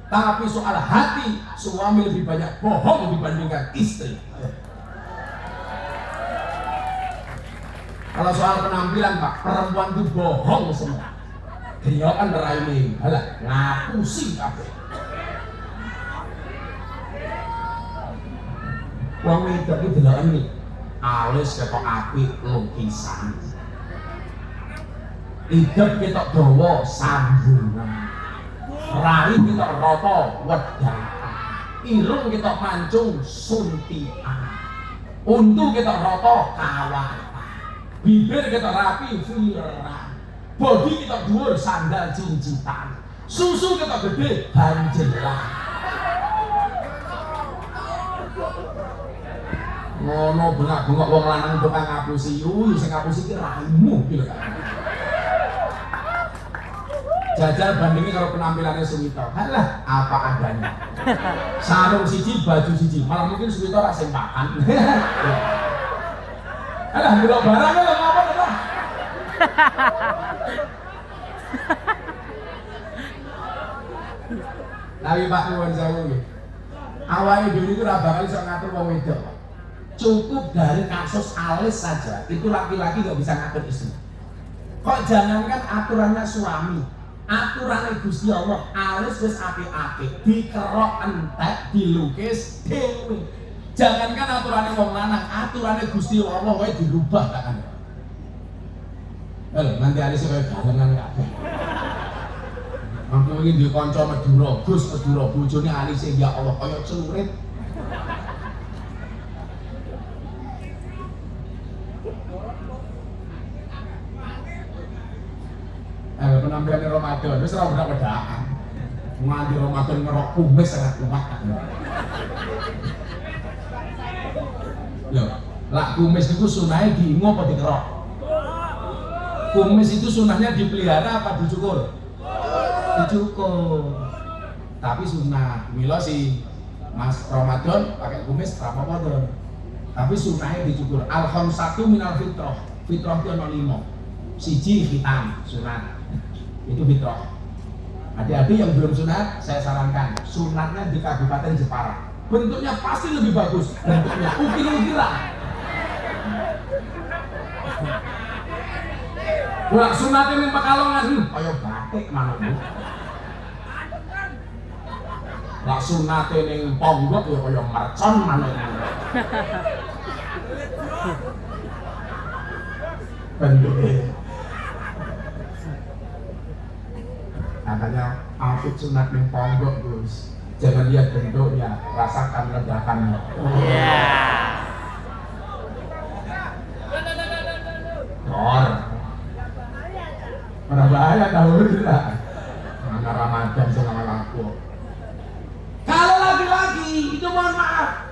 Speaker 3: Tapi soal hati, suami lebih banyak bohong dibandingkan istri. Kalau soal penampilan Pak, perempuan itu bohong semua. Dia kan raine, halah ngaku sih kabeh. Wong wedok iki deloken iki alis ketok apik lukisan. Hidup ketok dawa sambungan. Rai ketok rata wedang. Irung ketok mancung suntikan. Untu ketok rata kawan. Bibir ketok rapi viral. Bodi kita dhuwur sandal cincitan. Susu kita gede banjelan. Ngono bengak-bengok wong lanang tukang ngapusi, sing ngapusi ki raimu iki lho. Jajal bandingin karo penampilannya Suwito. Halah, apa adanya. Sarung siji, baju siji. Malah mungkin Suwito ra sing pakan. Halah, delok barang lho ngapa to? Tapi Pak nuwun sewu nggih. Awake dhewe itu ora bakal iso ngatur wong wedok. Cukup dari kasus alis saja, itu laki-laki nggak bisa ngatur istri. Kok jangankan aturannya suami, aturannya Gusti Allah, alis wis apik-apik, dikerok entek, dilukis dhewe. Jangankan aturannya wong lanang, aturannya Gusti Allah wae dirubah tak kan. Nanti alis kaya galengan kabeh. Mangko iki duwe kanca Madura, Gus Madura, bojone alise ya Allah kaya celurit. Penampilan Ramadan, wis ora berapa daan. Nganti Ramadan ngerok kumis sangat kuat. Lho, lak kumis niku sunahe diingo apa dikerok? Kumis itu sunahnya dipelihara apa dicukur? Dicukur. Tapi sunah. Mila si Mas Ramadan pakai kumis apa apa. Tapi sunahnya dicukur. Al-khamsatu minal fitrah. Fitrah itu ana 5. Siji hitam sunat. Itu fitrah. Adik-adik yang belum sunat, saya sarankan sunatnya di Kabupaten Jepara. Bentuknya pasti lebih bagus. Bentuknya ukir-ukiran. Wah, sunatnya ning Pekalongan, kaya batik manuk. Lah sunate ning ponggok ya kaya mercon maneh. Bentuke. Katanya outfit sunat ning ponggok, Gus. Jangan lihat bentuknya, rasakan ledakannya.
Speaker 4: Iya.
Speaker 3: Dor. Ora bahaya tahu lah. Mana Ramadan sama aku. Kalau laki-laki itu mohon maaf.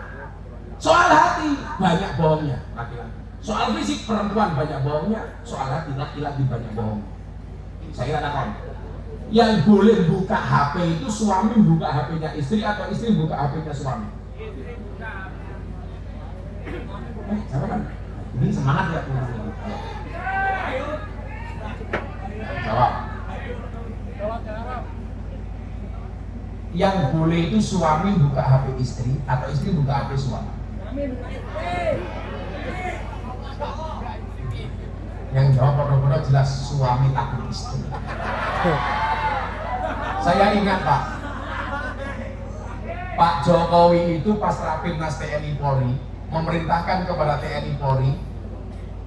Speaker 3: Soal hati banyak bohongnya laki-laki. Soal fisik perempuan banyak bohongnya, soal hati laki-laki banyak bohong. Saya katakan, yang boleh buka HP itu suami buka HP-nya istri atau istri buka HP-nya suami? Siapa kan? Ini semangat ya teman-teman. Jawab. Yang boleh itu suami buka HP istri atau istri buka HP suami? Yang jawab bodoh-bodoh jelas suami takut istri. Saya ingat Pak Jokowi itu pas Rapimnas TNI Polri memerintahkan kepada TNI Polri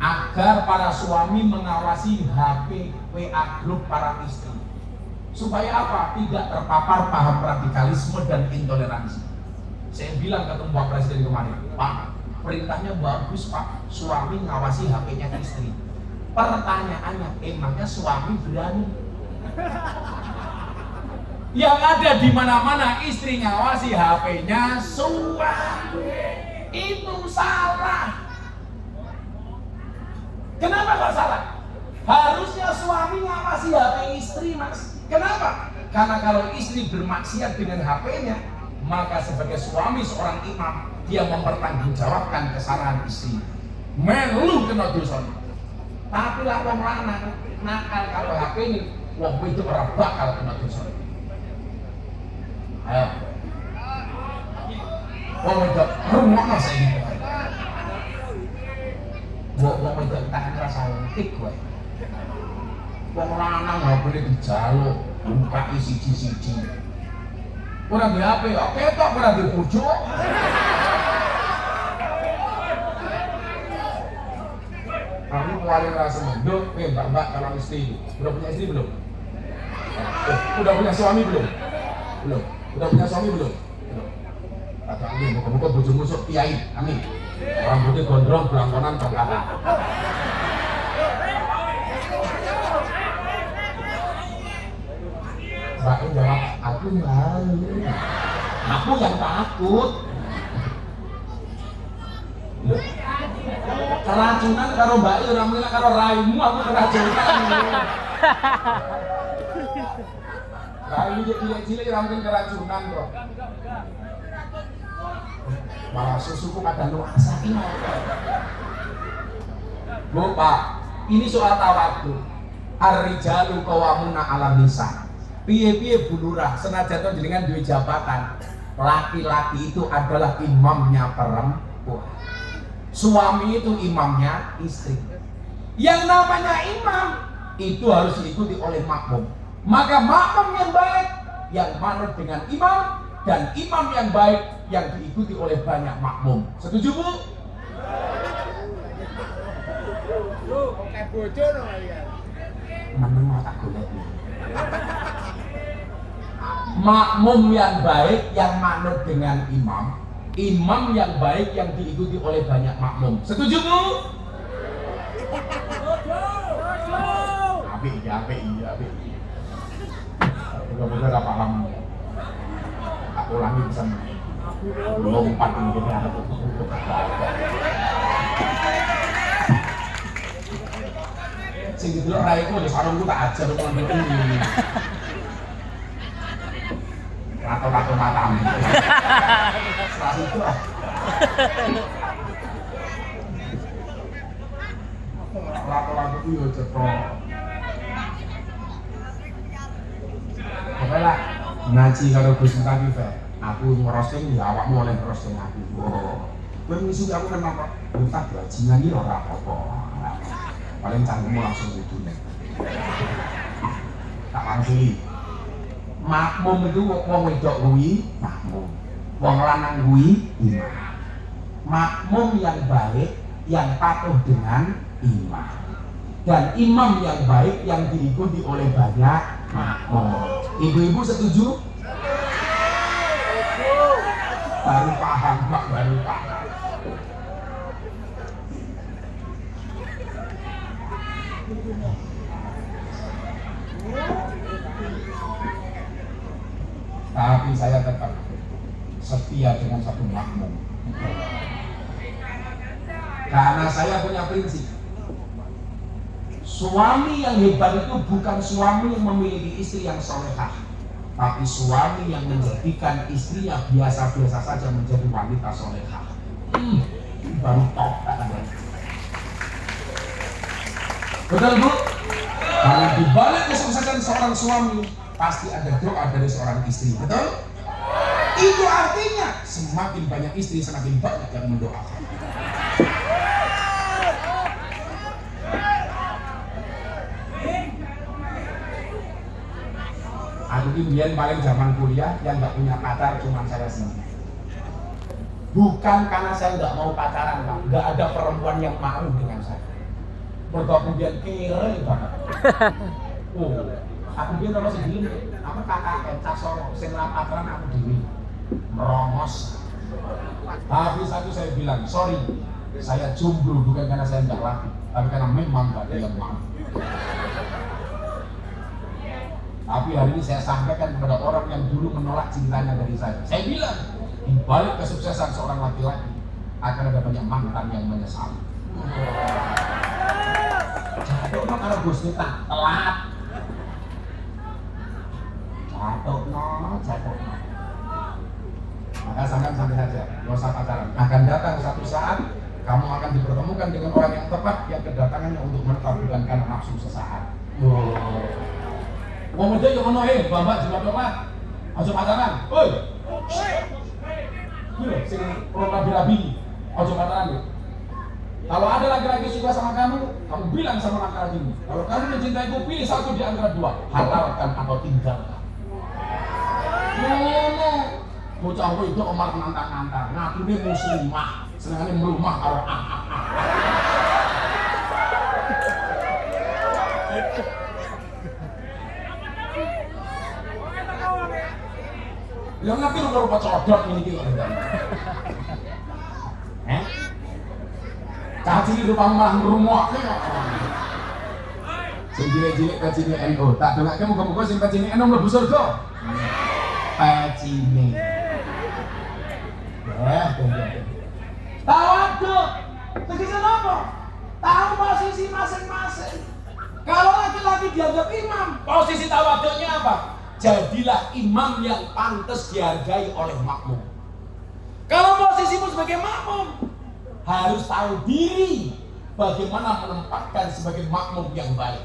Speaker 3: agar para suami mengawasi HP WA grup para istri supaya apa? Tidak terpapar paham radikalisme dan intoleransi. Saya bilang ketemu Pak Presiden kemarin, Pak, perintahnya bagus Pak, suami ngawasi HP-nya istri. Pertanyaannya, emangnya suami berani? Yang ada di mana-mana istri ngawasi HP-nya suami, itu salah. Kenapa kok salah? Harusnya suami ngawasi HP istri, Mas. Kenapa? Karena kalau istri bermaksiat dengan HP-nya, maka sebagai suami seorang imam, dia mempertanggungjawabkan kesalahan istri. Melu kena dosa. Tapi lah wong lanang nakal kalau HP ini, wong itu ora bakal kena dosa. Ayo. Wong itu rumokno saiki. Wong itu tak ngerasa tik kowe. Wong lanang nggak boleh dijaluk, buka siji-siji. Ora di HP, oke tok ora di pucuk. Kamu paling rasa menduk, mbak kalau istri, udah punya istri belum? Udah punya suami belum? Belum. Udah punya suami belum? Belum. Kata amin, muka-muka bojomu sok kiai, amin. Rambutnya gondrong, belangkonan, bangkalan. Mbak jawab, aku malu. Aku yang takut. Loh. Keracunan karo Mbak ora mung karo raimu aku keracunan. Raimu cilik-cilik ora mungkin keracunan kok. Malah susuku kadang nuasa iki. Bu, Pak, ini soal tawadhu. Ar-rijalu qawwamuna 'alan nisa. Piye-piye Bu Lurah, senajan jenengan duwe jabatan, laki-laki itu adalah imamnya perempuan. Suami itu imamnya istri. Yang namanya imam itu harus diikuti oleh makmum. Maka makmum yang baik yang manut dengan imam, dan imam yang baik yang diikuti oleh banyak makmum. Setuju Bu?
Speaker 2: Kayak bojo no kalian.
Speaker 3: Meneng tak golek. Makmum yang baik yang manut dengan imam, imam yang baik yang diikuti oleh banyak makmum. Setuju Bu? Api iya. Mudah-mudahan tak paham. Aku ulangi bisa lompat ini aku. Sing didelok raiku wis sarungku tak ajar nang ini. Rato-rato matamu. Setelah itu rato-rato itu ya cetok. Pokoknya lah ngaji karo Gus Miftah ki aku ngerosting ya awakmu oleh ngerosting aku. Kowe ngisi aku kan apa? Miftah bajingan iki ora apa-apa. Paling cangkemmu langsung wudu. Tak langsung
Speaker 1: Makmum itu wong wedok kuwi makmum, wong lanang kuwi imam. Makmum yang baik yang patuh dengan imam, dan imam yang baik yang diikuti oleh banyak makmum. Ibu-ibu setuju? Baru paham, Pak, baru paham. Tapi saya tetap setia dengan satu makmum. Karena saya punya prinsip, suami yang hebat itu bukan suami yang memiliki istri yang solehah, tapi suami yang menjadikan istrinya biasa-biasa saja menjadi wanita solehah. Baru top katanya. Betul Bu? Karena di balik kesuksesan seorang suami pasti ada doa dari seorang istri. Betul? Itu artinya semakin banyak istri semakin banyak yang mendoakan. Aku kemudian paling zaman kuliah yang nggak punya pacar cuma saya sendiri. Bukan karena saya nggak mau pacaran, Pak. Nggak ada perempuan yang mau dengan saya. Kemudian kira banget. Aku biar kalau sendiri, apa KKN Caksono, sing pacaran aku dewi, merongos. Tapi satu saya bilang, sorry, saya jomblo bukan karena saya nggak laku, tapi karena memang nggak ada yang mau. Tapi hari ini saya sampaikan kepada orang yang dulu menolak cintanya dari saya. Saya bilang, di balik kesuksesan seorang laki-laki akan ada banyak mantan yang menyesal. Jatuh no kalau Gusti tak telat. Jatuh no. Maka sangat santai saja, gak usah pacaran. Akan datang satu saat kamu akan dipertemukan dengan orang yang tepat yang kedatangannya untuk menetap bukan karena nafsu sesaat. Wong wedok yo ngono Bapak Bapak. Aja pacaran. Woi. Kuwi lho sing rabi-rabi. Aja pacaran. Kalau ada laki-laki suka sama kamu bilang sama laki-laki ini, kalau kamu mencintaiku, pilih satu di antara dua, halalkan atau tinggalkan. Ngono. Bocah itu omar nantang-nantang, ngakune muslimah, senengane mlumah karo Ya ngerti lu rupa codot ini kok. Kaci rupa malah ngrumokne kok. Sing cilik-cilik kacine NU, tak dongake muga-muga sing kacine NU mlebu surga. Kacine. Tawaduk. Tegasnya apa? Tahu posisi masing-masing. Kalau laki-laki dianggap imam, posisi tawaduknya apa? Jadilah imam yang pantas dihargai oleh makmum. Kalau posisimu sebagai makmum, harus tahu diri bagaimana menempatkan sebagai makmum yang baik.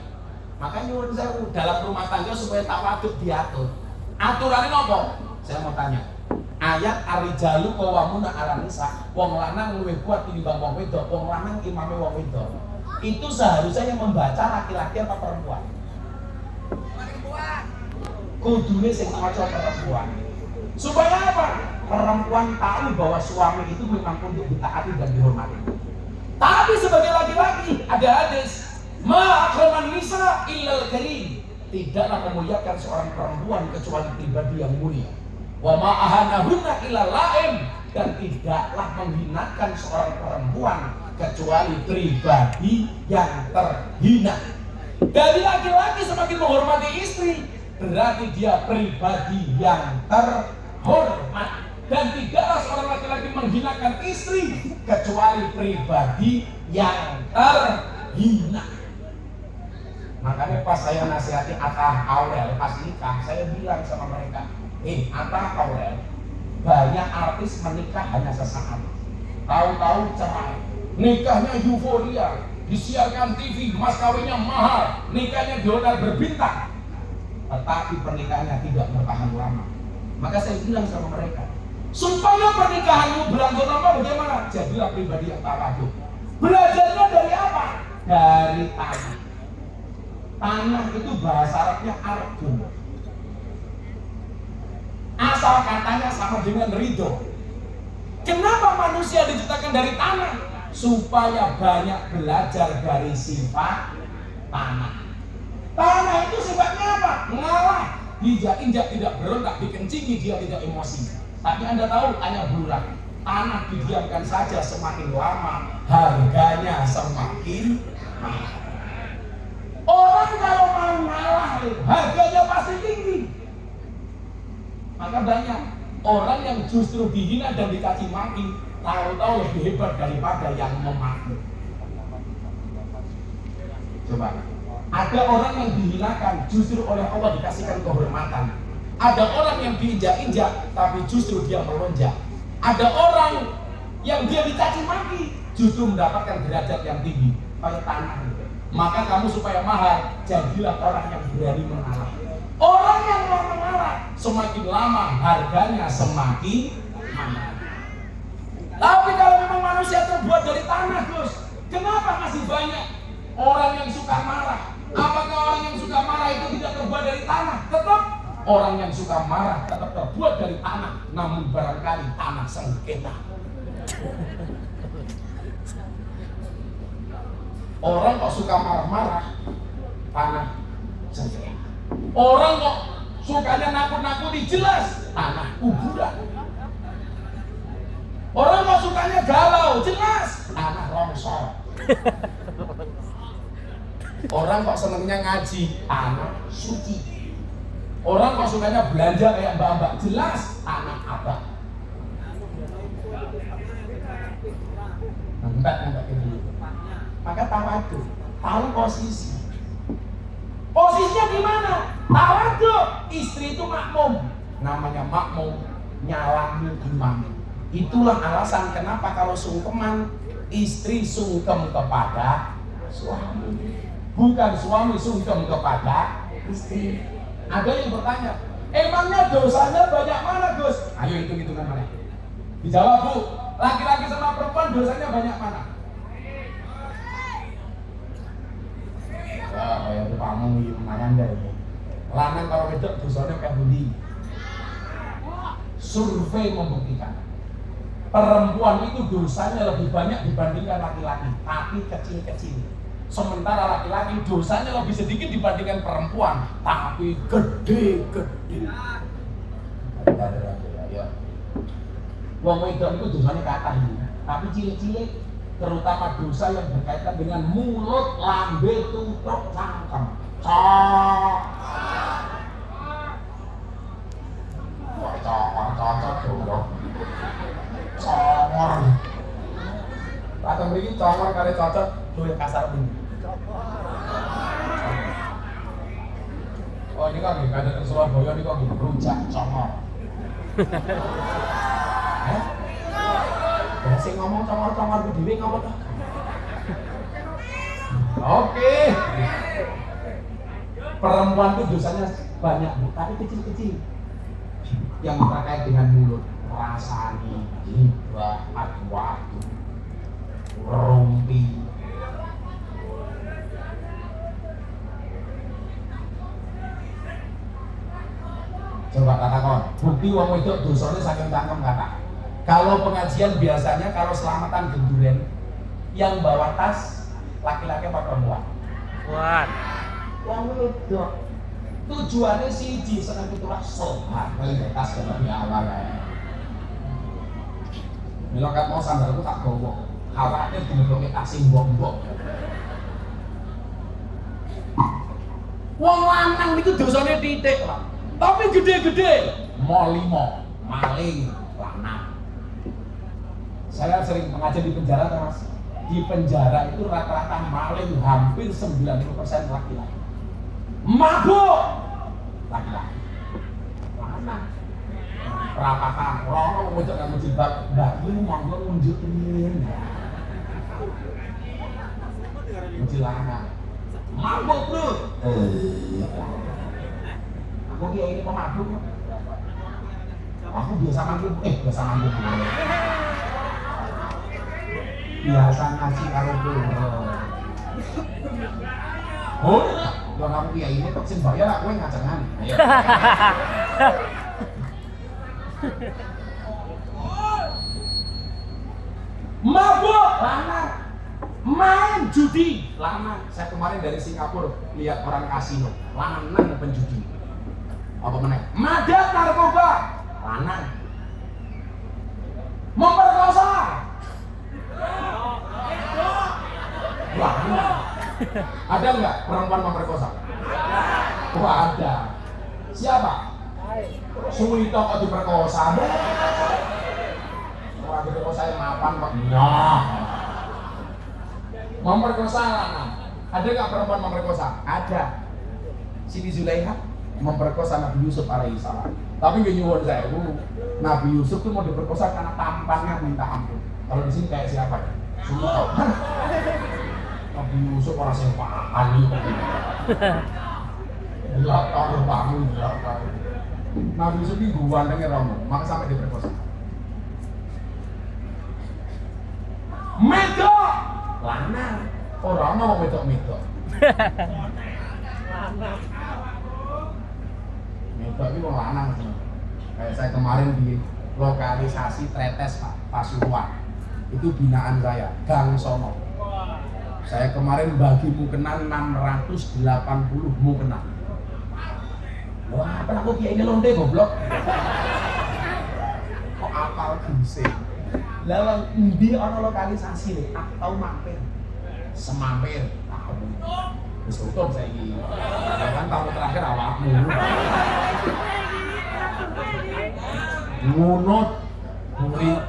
Speaker 1: Makanya nyuwun sewu dalam rumah tangga supaya tawaduk diatur. Aturannya apa? Saya mau tanya. Ayat ar-rijalu qawwamuna 'alan nisa. Wong lanang luwih kuat tinimbang wong wedok, wong lanang imame wong wedok. Itu seharusnya yang membaca laki-laki apa perempuan? Kudune sing maca perempuan. Supaya apa? Perempuan tahu bahwa suami itu memang untuk ditaati dan dihormati. Tapi sebagai laki-laki ada hadis, ma akraman nisa illal karim. Tidaklah memuliakan seorang perempuan kecuali pribadi yang mulia. Wa ma ahanahunna illal laim, dan tidaklah menghinakan seorang perempuan kecuali pribadi yang terhina. Dari laki-laki semakin menghormati istri, berarti dia pribadi yang terhormat. Dan tidaklah seorang laki-laki menghinakan istri kecuali pribadi yang terhina. Makanya pas saya nasihati Atah Aurel pas nikah, saya bilang sama mereka, Atah Aurel, banyak artis menikah hanya sesaat, tahu-tahu cerai, nikahnya euforia, disiarkan TV, mas kawinnya mahal, nikahnya di hotel berbintang, tetapi pernikahannya tidak bertahan lama. Maka saya bilang sama mereka, supaya pernikahanmu berlangsung lama bagaimana? Jadilah pribadi yang tawaduk. Belajarnya dari apa? Dari tanah. Tanah itu bahasa Arabnya arbun.
Speaker 3: asal katanya sama dengan ridho. Kenapa manusia diciptakan dari tanah? Supaya banyak belajar dari sifat tanah. Tanah itu sifatnya apa? Mengalah. Diinjak tidak berontak, dikencingi dia tidak emosi. Tapi Anda tahu, hanya bulan. Tanah didiamkan saja, semakin lama harganya semakin mahal. Orang kalau mau ngalah, harganya pasti tinggi. Maka banyak orang yang justru dihina dan dikaci maki, tahu-tahu lebih hebat daripada yang memaki. Coba, ada orang yang dihinakan justru oleh Allah dikasihkan kehormatan. Ada orang yang diinjak-injak tapi justru dia melonjak. Ada orang yang dia dicaci maki justru mendapatkan derajat yang tinggi. Kayak tanah. Maka kamu supaya mahal, jadilah orang yang berani mengalah. Orang yang mau mengalah, semakin lama harganya semakin mahal. Tapi kalau memang manusia terbuat dari tanah, Gus, kenapa masih banyak orang yang suka marah? Apakah orang yang suka marah itu tidak terbuat dari tanah? Tetap orang yang suka marah tetap terbuat dari tanah, namun barangkali tanah sengketa. Orang kok suka marah-marah, tanah sengketa. Orang kok sukanya nakut-nakuti, jelas tanah kuburan. Orang kok sukanya galau, jelas tanah longsor. Orang kok senengnya ngaji, tanah suci. Orang kok sukanya belanja kayak mbak-mbak, jelas tanah abah. Enggak gitu. Maka tawadu, tahu posisi. Posisinya di mana? Tawadu. Istri itu makmum. Namanya makmum, nyalami imam. Itulah alasan kenapa kalau sungkeman, istri sungkem kepada suami. Bukan suami sungkem kepada istri. Ada yang bertanya, emangnya dosanya banyak mana, Gus? Ayo hitung-hitungan mana? Dijawab, Bu. Laki-laki sama perempuan dosanya banyak mana? Ya, kayak itu kamu lumayan deh. Lanang kalau wedok dosanya kayak budi. Survei membuktikan perempuan itu dosanya lebih banyak dibandingkan laki-laki, tapi kecil-kecil. Sementara laki-laki dosanya lebih sedikit dibandingkan perempuan, tapi gede-gede. Wong wedok itu dosanya kata ini, tapi cilik-cilik, terutama dosa yang berkaitan dengan mulut, lambe, tutuk, cangkem. Cocok dong. Congor. Atau begini congor kali cocok, luwih kasar pun. Oh ini kan ada di Surabaya ini kok rujak congor. Ya sing ngomong congor-congor ku dhewe ngapa to? Oke. Perempuan itu dosanya banyak, tapi kecil-kecil. Yang terkait dengan mulut, rasani, hibah, adu-adu, rumpi. Coba katakan, bukti wong wedok dosanya saking cangkem kata. Kalau pengajian biasanya kalau selamatan genduren, yang bawa tas laki-laki apa perempuan?
Speaker 2: Kuat.
Speaker 3: Wong wedok. Tujuannya siji seneng pitulah sopan, paling tas lebih awal ya. Mila kat mau sandalku tak gowo. Khawatir dilepoke tasing mbok-mbok. Wong lanang niku dosane titik, Pak. Tapi gede-gede, mau limo, maling, lanang. Saya sering mengajar di penjara, Mas. Di penjara itu rata-rata maling hampir 90% laki-laki. Mabuk, laki-laki. Lanang. Perapatan, orang ngejak kamu jilbab, mbak lu monggo nunjukin. Lanang. Mabuk bro. Aku dia ini pemabuk. Aku biasa mabuk, biasa mabuk. Biasa ngasih karo dulu. Oh, kalau kamu dia ini kok sing bayar aku ngacengan. Ayo. Mabuk lanang, main judi lanang. Saya kemarin dari Singapura lihat orang kasino lanang penjudi. Apa meneh? Madat narkoba lanang. Memperkosa lanang. Ada nggak perempuan memperkosa? Oh ada. Siapa? Suwito kok diperkosa? Wah diperkosa yang mapan kok? Nah. Memperkosa lanang. Ada nggak perempuan memperkosa? Ada. Siti Zulaiha memperkosa Nabi Yusuf alaihissalam. Tapi gak nyuwun saya, Nabi Yusuf tuh mau diperkosa karena tampannya minta ampun. Kalau di sini kayak siapa ya? Suwito. Nabi Yusuf orang yang pakan itu. Belakang bangun belakang. Nabi Yusuf ini gantengnya romo, maka sampai diperkosa. Medok lanang, orang mau medok. Medok itu orang lanang sih. Kayak saya kemarin di lokalisasi Tretes Pak Pasuruan, itu binaan saya, Gang Sono. Saya kemarin bagi mukenan 680 mukenan. Wah, apa aku kiai lonte goblok? Kok apal guse? Lalang endi ana lokalisasi nih, aku tau mampir. Semampir tahu. Wis tutup saiki. Kan tahun terakhir awakmu. Ngunut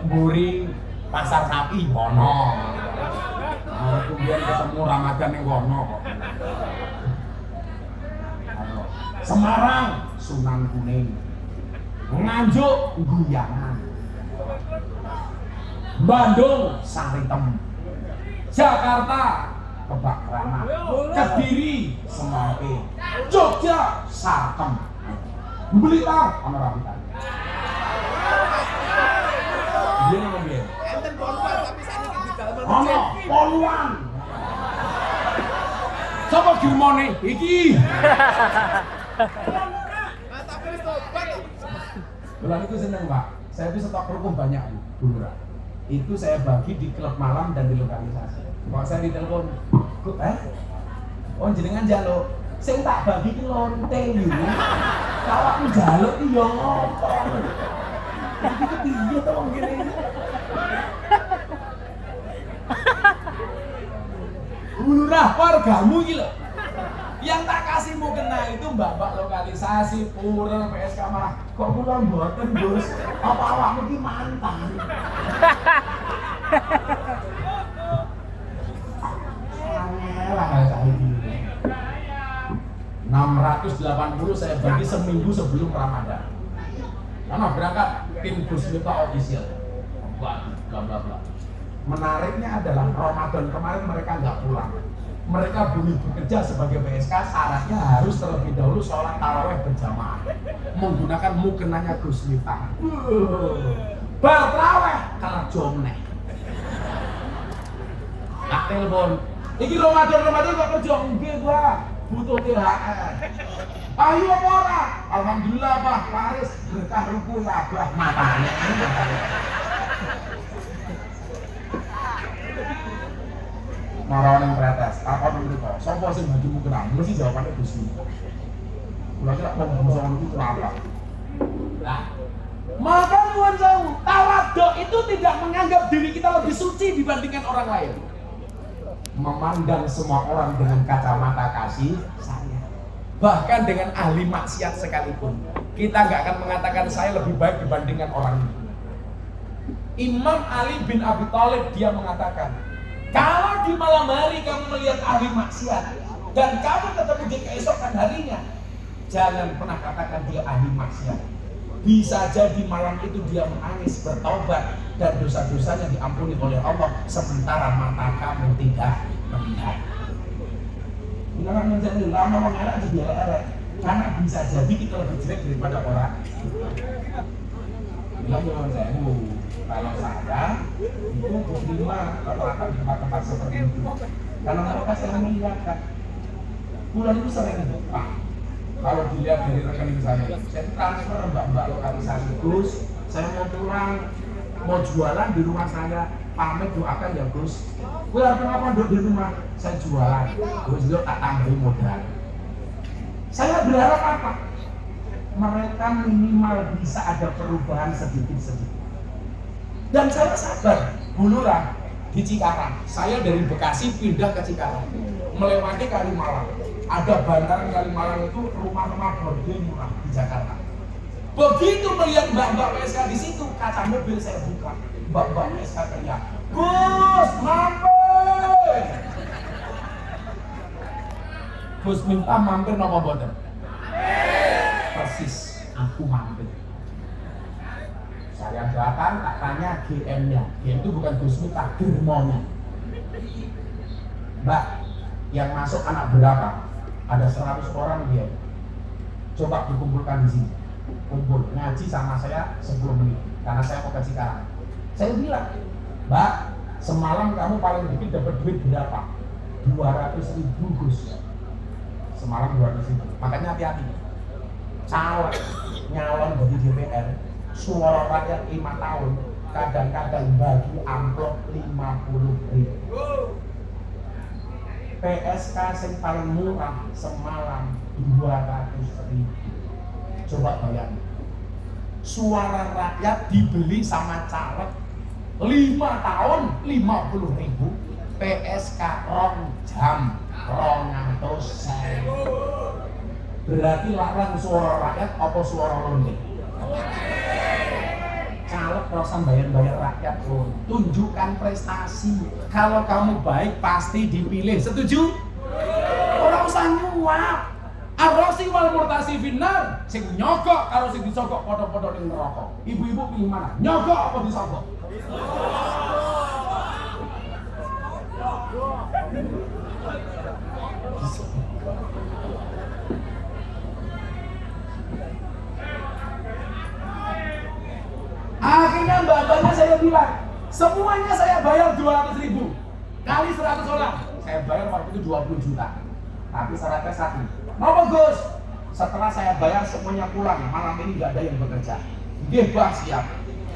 Speaker 3: buri pasar sapi kono. Kemudian ketemu Ramadan yang kono kok. Semarang Sunan Kuning, Nganjuk Guyangan, Bandung Saritem, Jakarta Kebak Rama, Kediri Semangke, Jogja Sarkem, Blitar ana Rapitan. Dia ngomongin.
Speaker 2: Enten Poluan tapi saniki di dalam
Speaker 3: Ono Poluan. Sapa gimone iki?
Speaker 2: tapi wis tobat.
Speaker 3: Bulan itu seneng Pak. Saya itu stok rukun banyak Bu Lurah. Itu saya bagi di klub malam dan di lokalisasi. Kalau saya ditelepon, oh jenengan jaluk. Sing tak bagi ki lonte iki. Kalau aku jaluk ki yo ngopo. Iki piye to wong ngene. Bu Lurah wargamu iki lho. Yang tak kasih mau kena itu mbak-mbak lokalisasi, pura, PSK marah. Kok pulang boten bos? Apa awakmu ki mantan? Lah kayak gini. 680 saya bagi seminggu sebelum Ramadan. Karena berangkat tim Busmita official. Bla bla bla. Menariknya adalah Ramadan kemarin mereka nggak pulang. Mereka boleh bekerja sebagai PSK, syaratnya harus terlebih dahulu sholat taraweh berjamaah menggunakan mukenanya Gus Miftah. Bar taraweh kalah jomneh. Tak telepon. Iki Ramadan kok kerja nggih gua butuh THR. Ayo apa ora? Alhamdulillah Pak, laris berkah ruku labah matane. Marane protes, apa mriko? Sopo sing bagi mukena? Mesti jawabane Gus Miftah. Kula kira wong bangsa ngono iki kenapa? Lah, maka nuwun sewu, tawadhu itu tidak menganggap diri kita lebih suci dibandingkan orang lain. Memandang semua orang dengan kacamata kasih sayang. Bahkan dengan ahli maksiat sekalipun, kita nggak akan mengatakan saya lebih baik dibandingkan orang ini. Imam Ali bin Abi Thalib dia mengatakan, kalau di malam hari kamu melihat ahli maksiat dan kamu ketemu di keesokan harinya, jangan pernah katakan dia ahli maksiat. Bisa jadi malam itu dia menangis, bertaubat, dan dosa-dosanya diampuni oleh Allah sementara mata kamu tidak melihat. Jangan menjadi lama mengelak jadi elek, karena bisa jadi kita lebih jelek daripada orang. Bilang jangan saya, kalau saya itu terima kalau akan di tempat-tempat seperti itu, karena mereka sering mengingatkan. Bulan itu sering Pak. Kalau dilihat dari rekening saya transfer mbak-mbak lokalisasi Gus, saya mau pulang, mau jualan di rumah saya, pamit doakan ya Gus. Gue harus apa di rumah? Saya jualan, Gus Dur tak tambahin modal. Saya berharap apa? Mereka minimal bisa ada perubahan sedikit-sedikit. Dan saya sabar, Bu Lurah di Cikarang. Saya dari Bekasi pindah ke Cikarang, melewati Kalimalang. Ada bantaran Kalimalang itu rumah-rumah bordil murah di Jakarta. Begitu melihat mbak-mbak PSK di situ, kaca mobil saya buka. Mbak-mbak PSK teriak, Gus, mampir! Gus minta mampir nopo boten? Persis, aku mampir. Saya datang, tak tanya GM-nya. GM itu bukan Gus minta, germonya. Mbak, yang masuk anak berapa? Ada 100 orang dia. Coba dikumpulkan di sini. Kumpul, ngaji sama saya 10 menit. Karena saya mau ke Cikarang. Saya bilang, Mbak, semalam kamu paling dikit dapat duit berapa? 200.000 Gus. Semalam 200.000. Makanya hati-hati. Caleg nyalon dari DPR, suara rakyat 5 tahun, kadang-kadang bagi amplop 50.000. PSK yang paling murah semalam 200.000. Coba bayangin, suara rakyat dibeli sama caleg 5 tahun 50.000, PSK rong jam 200.000. Berarti larang suara rakyat apa suara londe? Caleg rasa bayar rakyat loh. Tunjukkan prestasi. Kalau kamu baik pasti dipilih. Setuju? Orang usah nyuap. Arrosi wal murtasi finnar. Sing nyogok karo sing disogok padha-padha ning neraka. Ibu-ibu pilih mana? Nyogok apa disogok? Akhirnya mbak-mbaknya saya bilang, semuanya saya bayar 200.000 kali 100 orang. Saya bayar waktu itu 20 juta. Tapi syaratnya satu. Apa Gus? Setelah saya bayar semuanya pulang, malam ini nggak ada yang bekerja. Bebas siap.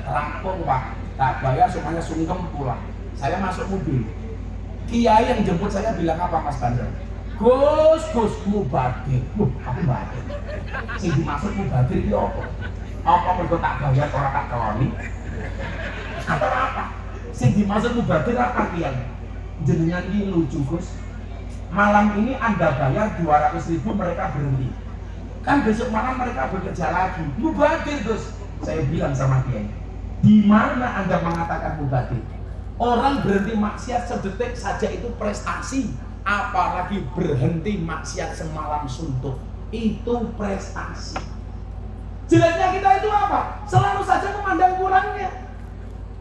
Speaker 3: Rampung Pak. Tak bayar semuanya sungkem pulang. Saya masuk mobil. Kiai yang jemput saya bilang apa Mas Bandar? Gus, mubadir. Aku badir. Sing dimaksud mubadir itu apa? Apa mergo tak bayar orang tak keloni? Atau apa? Sing dimaksud mubadir apa Kiai? Jenengan ini lucu Gus. Malam ini Anda bayar 200.000, mereka berhenti. Kan besok malam mereka bekerja lagi. Mubadir Gus. Saya bilang sama Kiai, di mana Anda mengatakan mubadir? Orang berhenti maksiat sedetik saja itu prestasi. Apalagi berhenti maksiat semalam suntuk. Itu prestasi. Jeleknya kita itu apa? Selalu saja memandang kurangnya.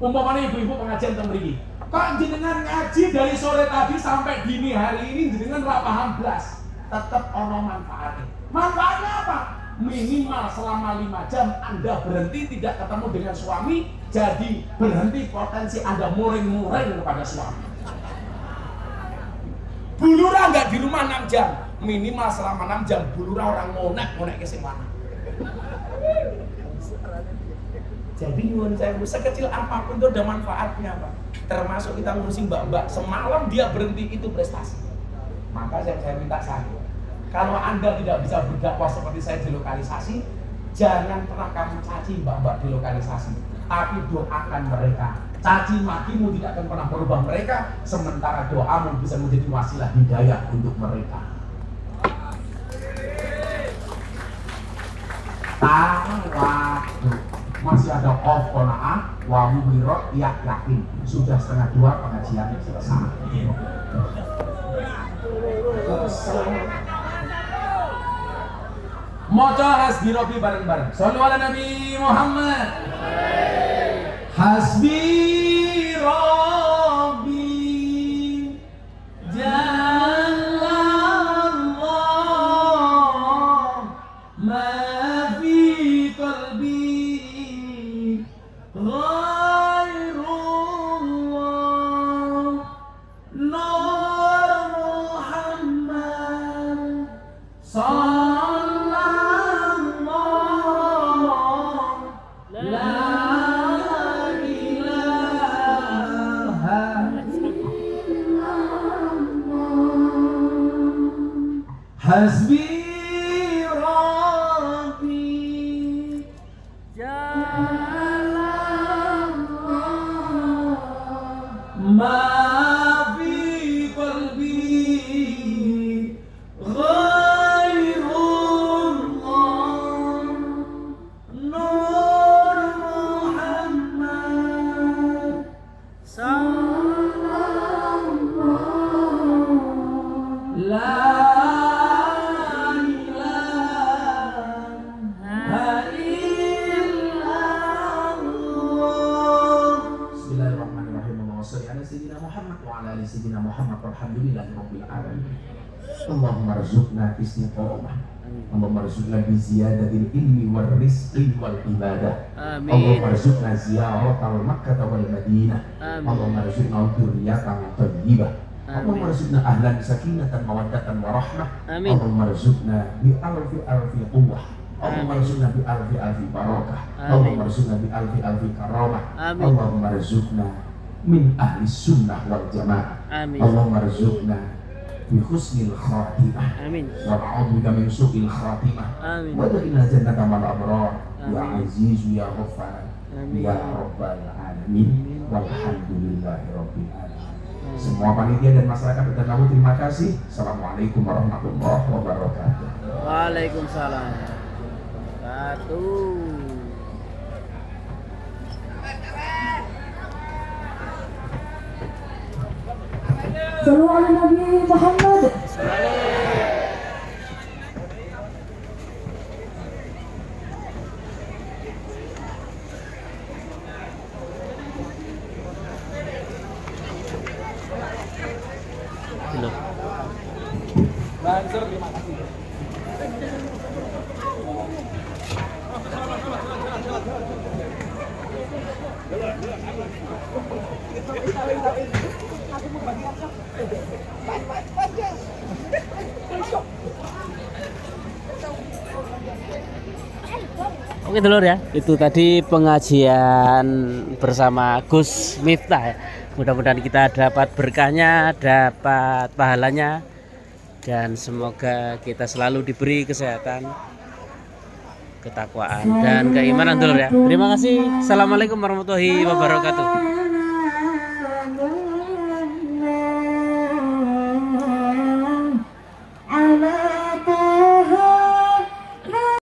Speaker 3: Umpamanya ibu-ibu pengajian teng mriki. Kok jenengan ngaji dari sore tadi sampai dini hari ini jenengan ra paham blas. Tetap ono manfaatnya. Manfaatnya apa? Minimal selama 5 jam Anda berhenti tidak ketemu dengan suami, jadi berhenti potensi Anda muring-muring kepada suami. Bulura nggak di rumah 6 jam, minimal selama 6 jam bulura orang ngonek ke mana. Jadi nyuwun saya sekecil apapun itu ada manfaatnya Pak. Termasuk kita ngurusin mbak-mbak, semalam dia berhenti itu prestasi. Maka saya minta satu. Kalau Anda tidak bisa berdakwah seperti saya di lokalisasi, jangan pernah kamu caci mbak-mbak di lokalisasi, tapi doakan mereka. Caci makimu tidak akan pernah merubah mereka, sementara doamu bisa menjadi wasilah hidayah untuk mereka. Tawadu. Masih ada off kona'ah, wamu wirot, yakin. Sudah 1:30 pengajian selesai. Moco hasbi Rabbi bareng-bareng. Shallu ala Nabi Muhammad. Hasbi Rabbi Jallallah ma fi qalbi ghairullah Nur Muhammad sallallahu la Hasbi Rabbi ma fi qalbi ghairullah Nur Muhammad sallallahu la Sayyidina Muhammad walhamdulillahi rabbil alamin. Allahumma rzuqna istiqomah. Allahumma rzuqna bi ziyadatil ilmi wal rizqi wal ibadah. Amin. Allahumma rzuqna ziyaratal Makkah wal Madinah. Allahumma rzuqna dzurriyyatan thayyibah. Allahumma rzuqna ahlan sakinatan mawaddatan wa rahmah. Allahumma rzuqna bi alfi quwwah. Allahumma rzuqna bi alfi barakah. Allahumma rzuqna bi alfi karamah. Allahumma rzuqna min ahli sunnah wal jamaah. Amin. Allahumma rzuqna bi husnil khatimah. Amin. Wa a'udzubika min su'il khatimah. Amin. Wa adkhilna jannata ma'al abrar. Ya aziz ya ghaffar. Ya rabbal alamin. Walhamdulillahi rabbil alamin. Semua panitia dan masyarakat dan tamu terima kasih. Assalamualaikum warahmatullahi wabarakatuh.
Speaker 4: Waalaikumsalam.
Speaker 5: Sallu ala Nabi Muhammad.
Speaker 2: Banser, terima kasih.
Speaker 4: Oke dulur ya, itu tadi pengajian bersama Gus Miftah ya. Mudah-mudahan kita dapat berkahnya, dapat pahalanya, dan semoga kita selalu diberi kesehatan, ketakwaan, dan keimanan dulur ya. Terima kasih. Assalamualaikum warahmatullahi wabarakatuh.